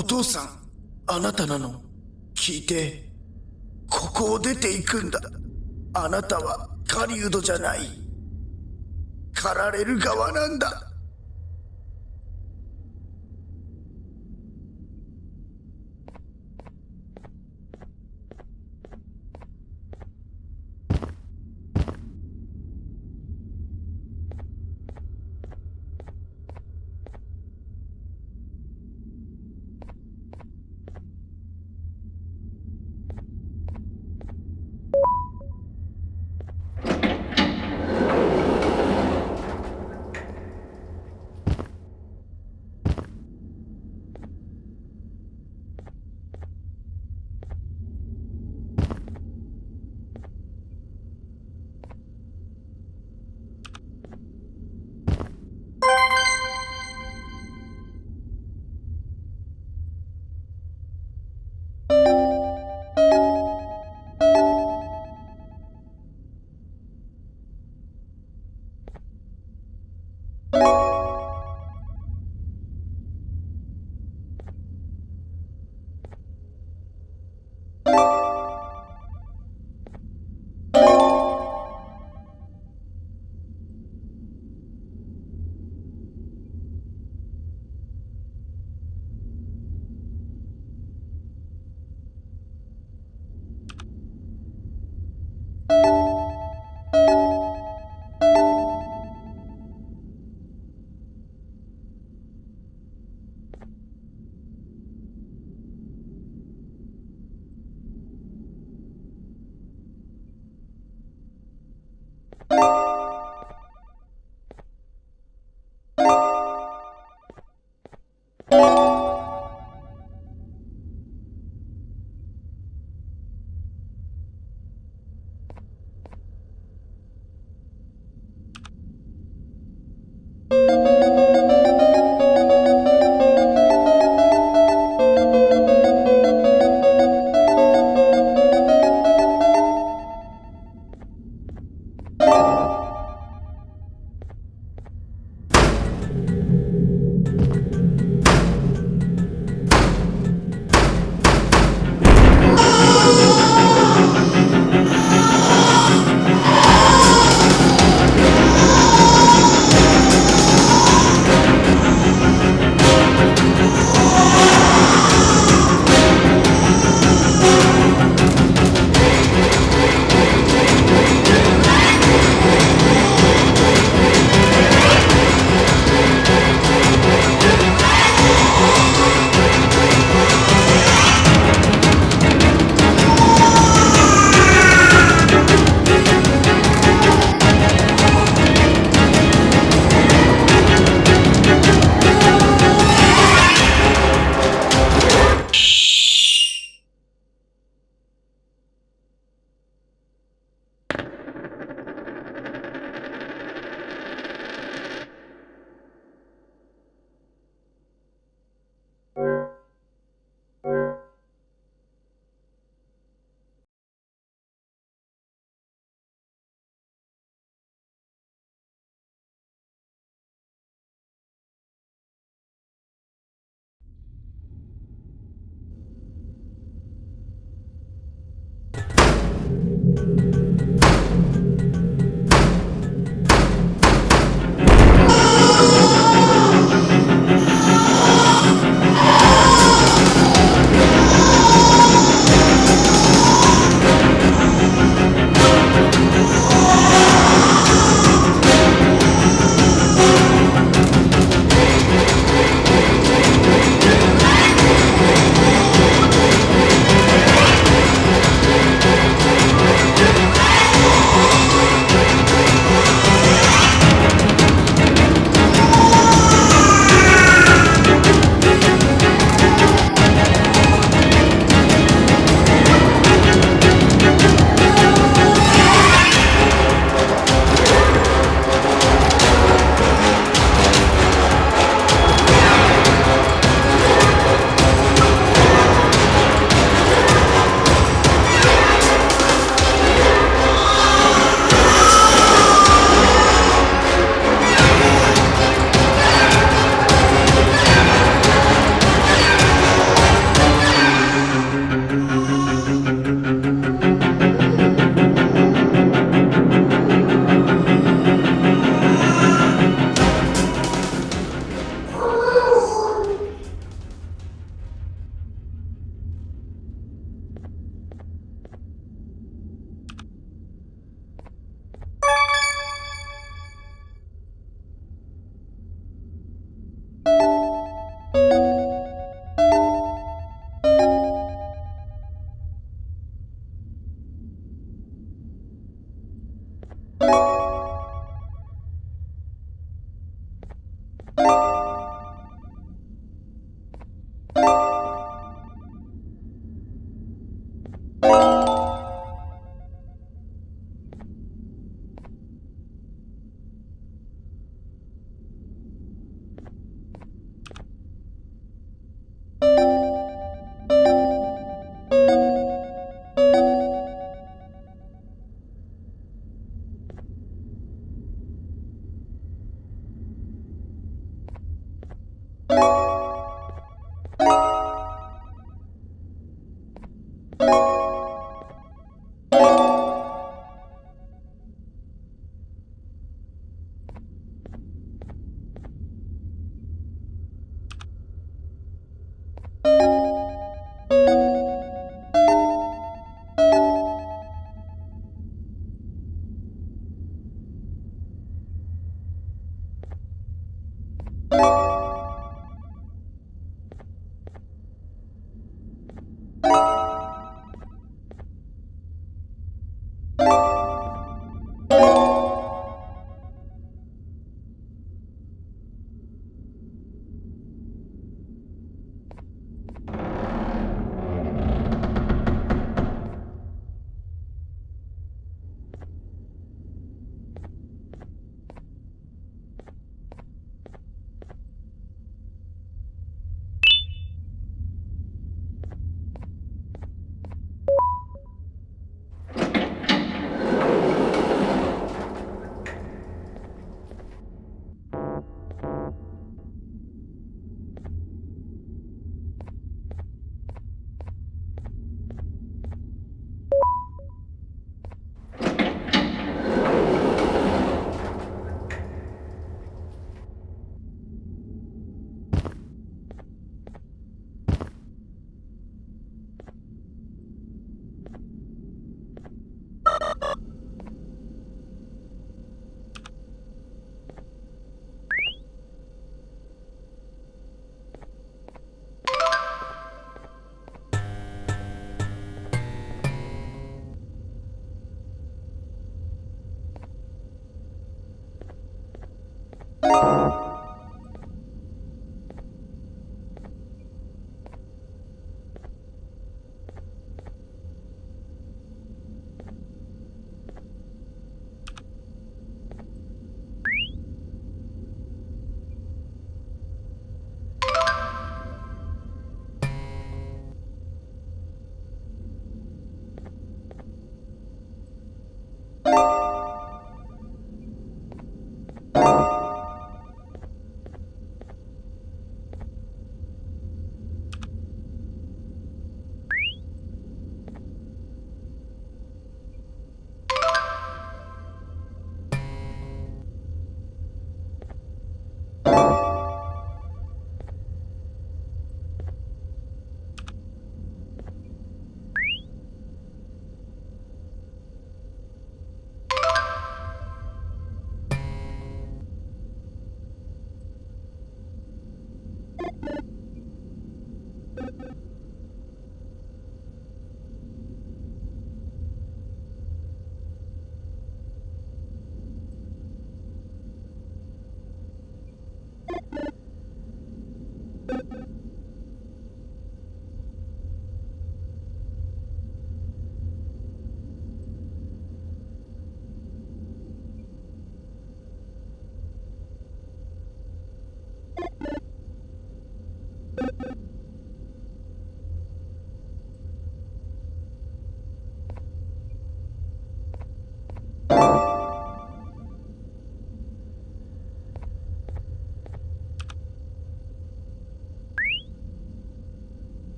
お父さん、あなたなの。聞いて。ここを出ていくんだ。あなたは狩人じゃない。狩られる側なんだ。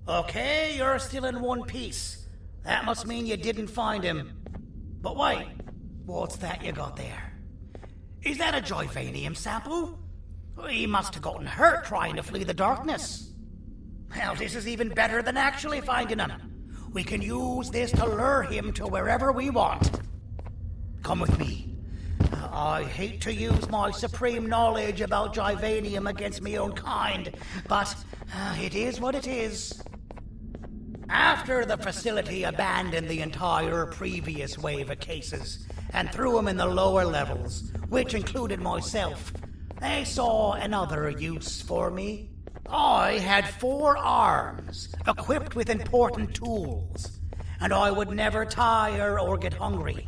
Okay, you're still in one piece. That must mean you didn't find him. But wait, what's that you got there? Is that a Joyvanium sample? He must have gotten hurt trying to flee the darkness. Well, this is even better than actually finding him. We can use this to lure him to wherever we want. Come with me. I hate to use my supreme knowledge about Joyvanium against my own kind, but it is what it is. After the facility abandoned the entire previous wave of cases and threw them in the lower levels, which included myself, they saw another use for me. I had 4 arms, equipped with important tools, and I would never tire or get hungry.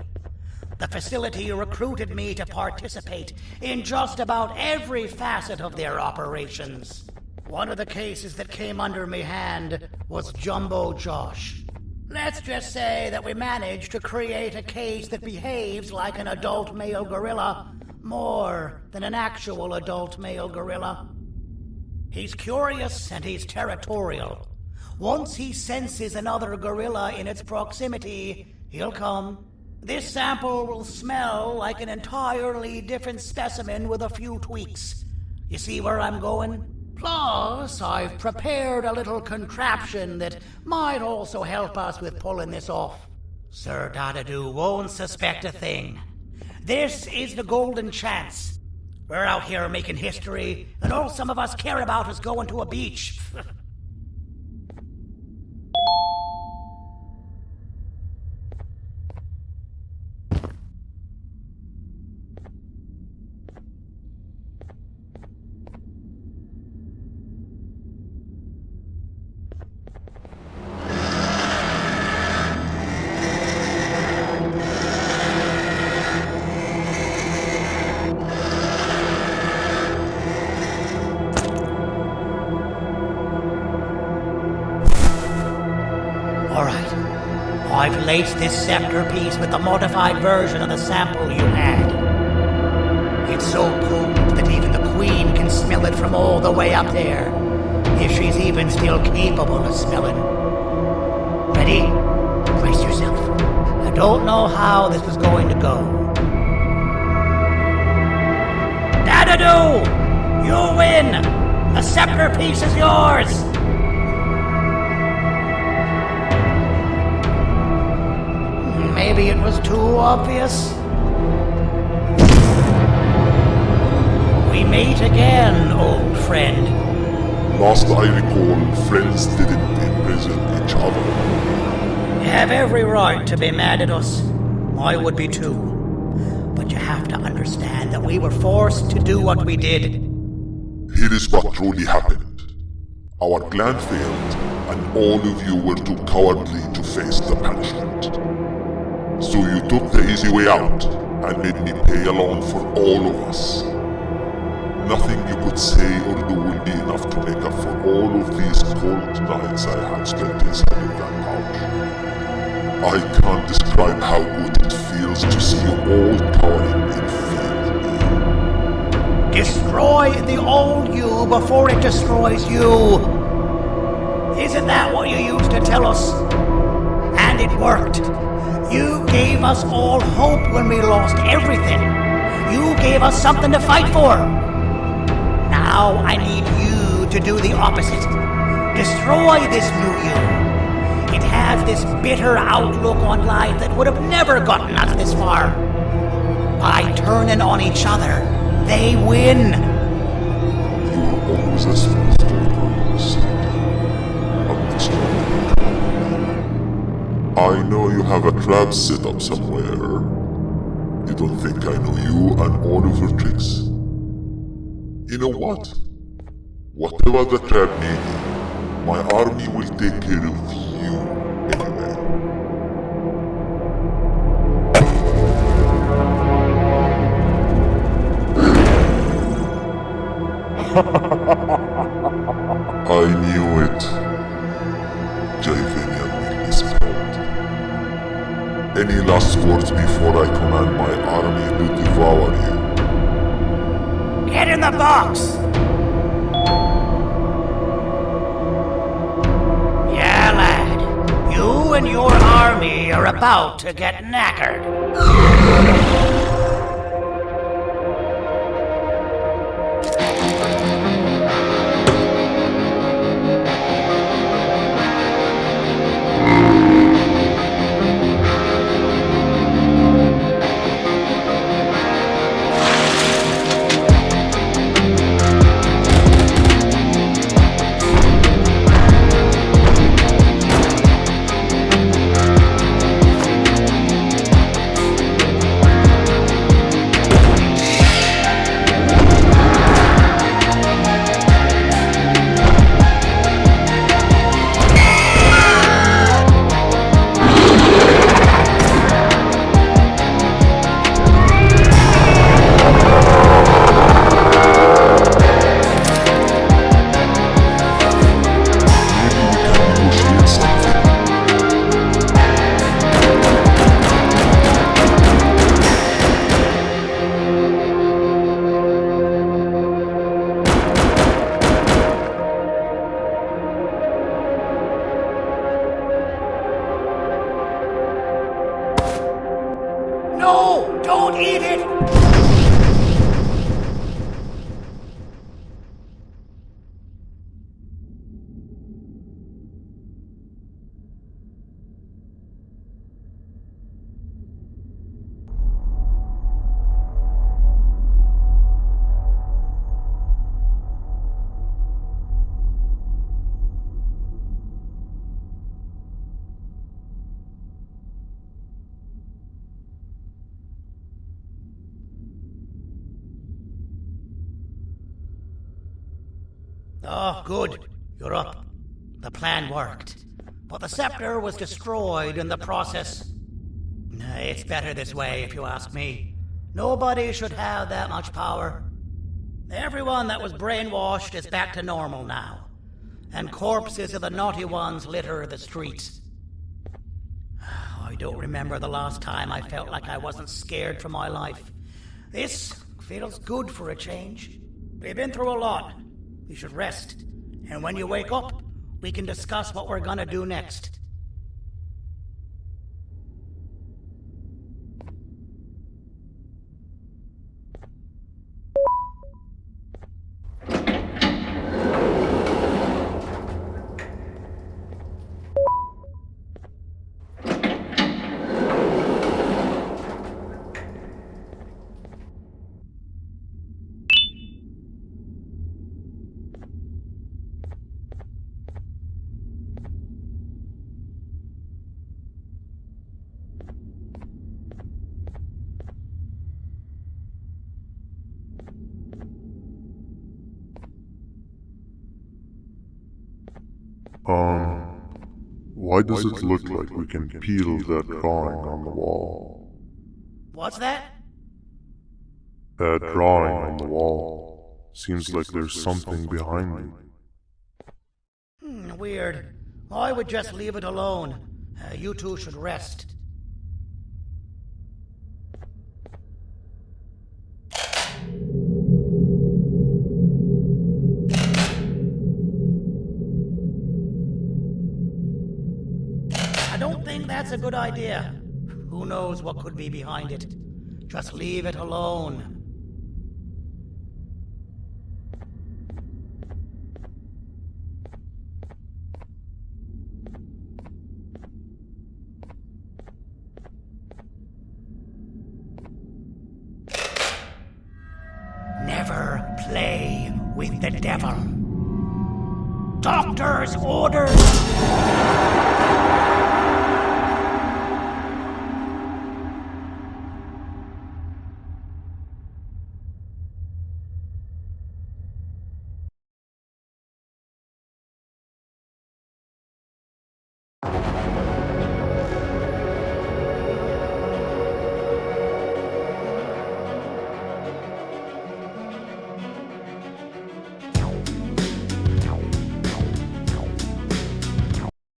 The facility recruited me to participate in just about every facet of their operations. One of the cases that came under me hand was Jumbo Josh. Let's just say that we managed to create a case that behaves like an adult male gorilla, more than an actual adult male gorilla. He's curious and he's territorial. Once he senses another gorilla in its proximity, he'll come. This sample will smell like an entirely different specimen with a few tweaks. You see where I'm going? Plus, I've prepared a little contraption that might also help us with pulling this off. Sir Dadadoo won't suspect a thing. This is the golden chance. We're out here making history, and all some of us care about is going to a beach. I've laced this scepter piece with the modified version of the sample you had. It's so potent that even the Queen can smell it from all the way up there, if she's even still capable of smelling. Ready? Brace yourself. I don't know how this is going to go. Dadadoo! You win! The scepter piece is yours! Maybe it was too obvious. We meet again, old friend. Last I recall, friends didn't imprison each other. You have every right to be mad at us. I would be too. But you have to understand that we were forced to do what we did. Here is what truly happened. Our plan failed, and all of you were too cowardly to face the punishment. So you took the easy way out, and made me pay along for all of us. Nothing you could say or do will be enough to make up for all of these cold nights I had spent inside of that pouch. I can't describe how good it feels to see you all cowering in fear. Destroy the old you before it destroys you. Isn't that what you used to tell us? And it worked. You gave us all hope when we lost everything. You gave us something to fight for. Now I need you to do the opposite. Destroy this new you. It has this bitter outlook on life that would have never gotten us this far. By turning on each other, they win. You were always as fast as I know you have a trap set up somewhere. You don't think I know you and all of your tricks? You know what? Whatever the trap may be, my army will take care of you anyway. I knew it. Joyvanium will be spelled. Any last words before I command my army to devour you? Get in the box! and your army are about to get knackered. No! Don't eat it! Oh, good. You're up. The plan worked. But the scepter was destroyed in the process. It's better this way, if you ask me. Nobody should have that much power. Everyone that was brainwashed is back to normal now. And corpses of the naughty ones litter the streets. I don't remember the last time I felt like I wasn't scared for my life. This feels good for a change. We've been through a lot. You should rest. And when you wake up, we can discuss what we're gonna do next. Why does it look like we can peel that drawing on the wall? What's that? That drawing on the wall. Seems like there's something behind it. Weird. I would just leave it alone. You two should rest. I don't think that's a good idea. Who knows what could be behind it? Just leave it alone. Never play with the devil. Doctor's orders!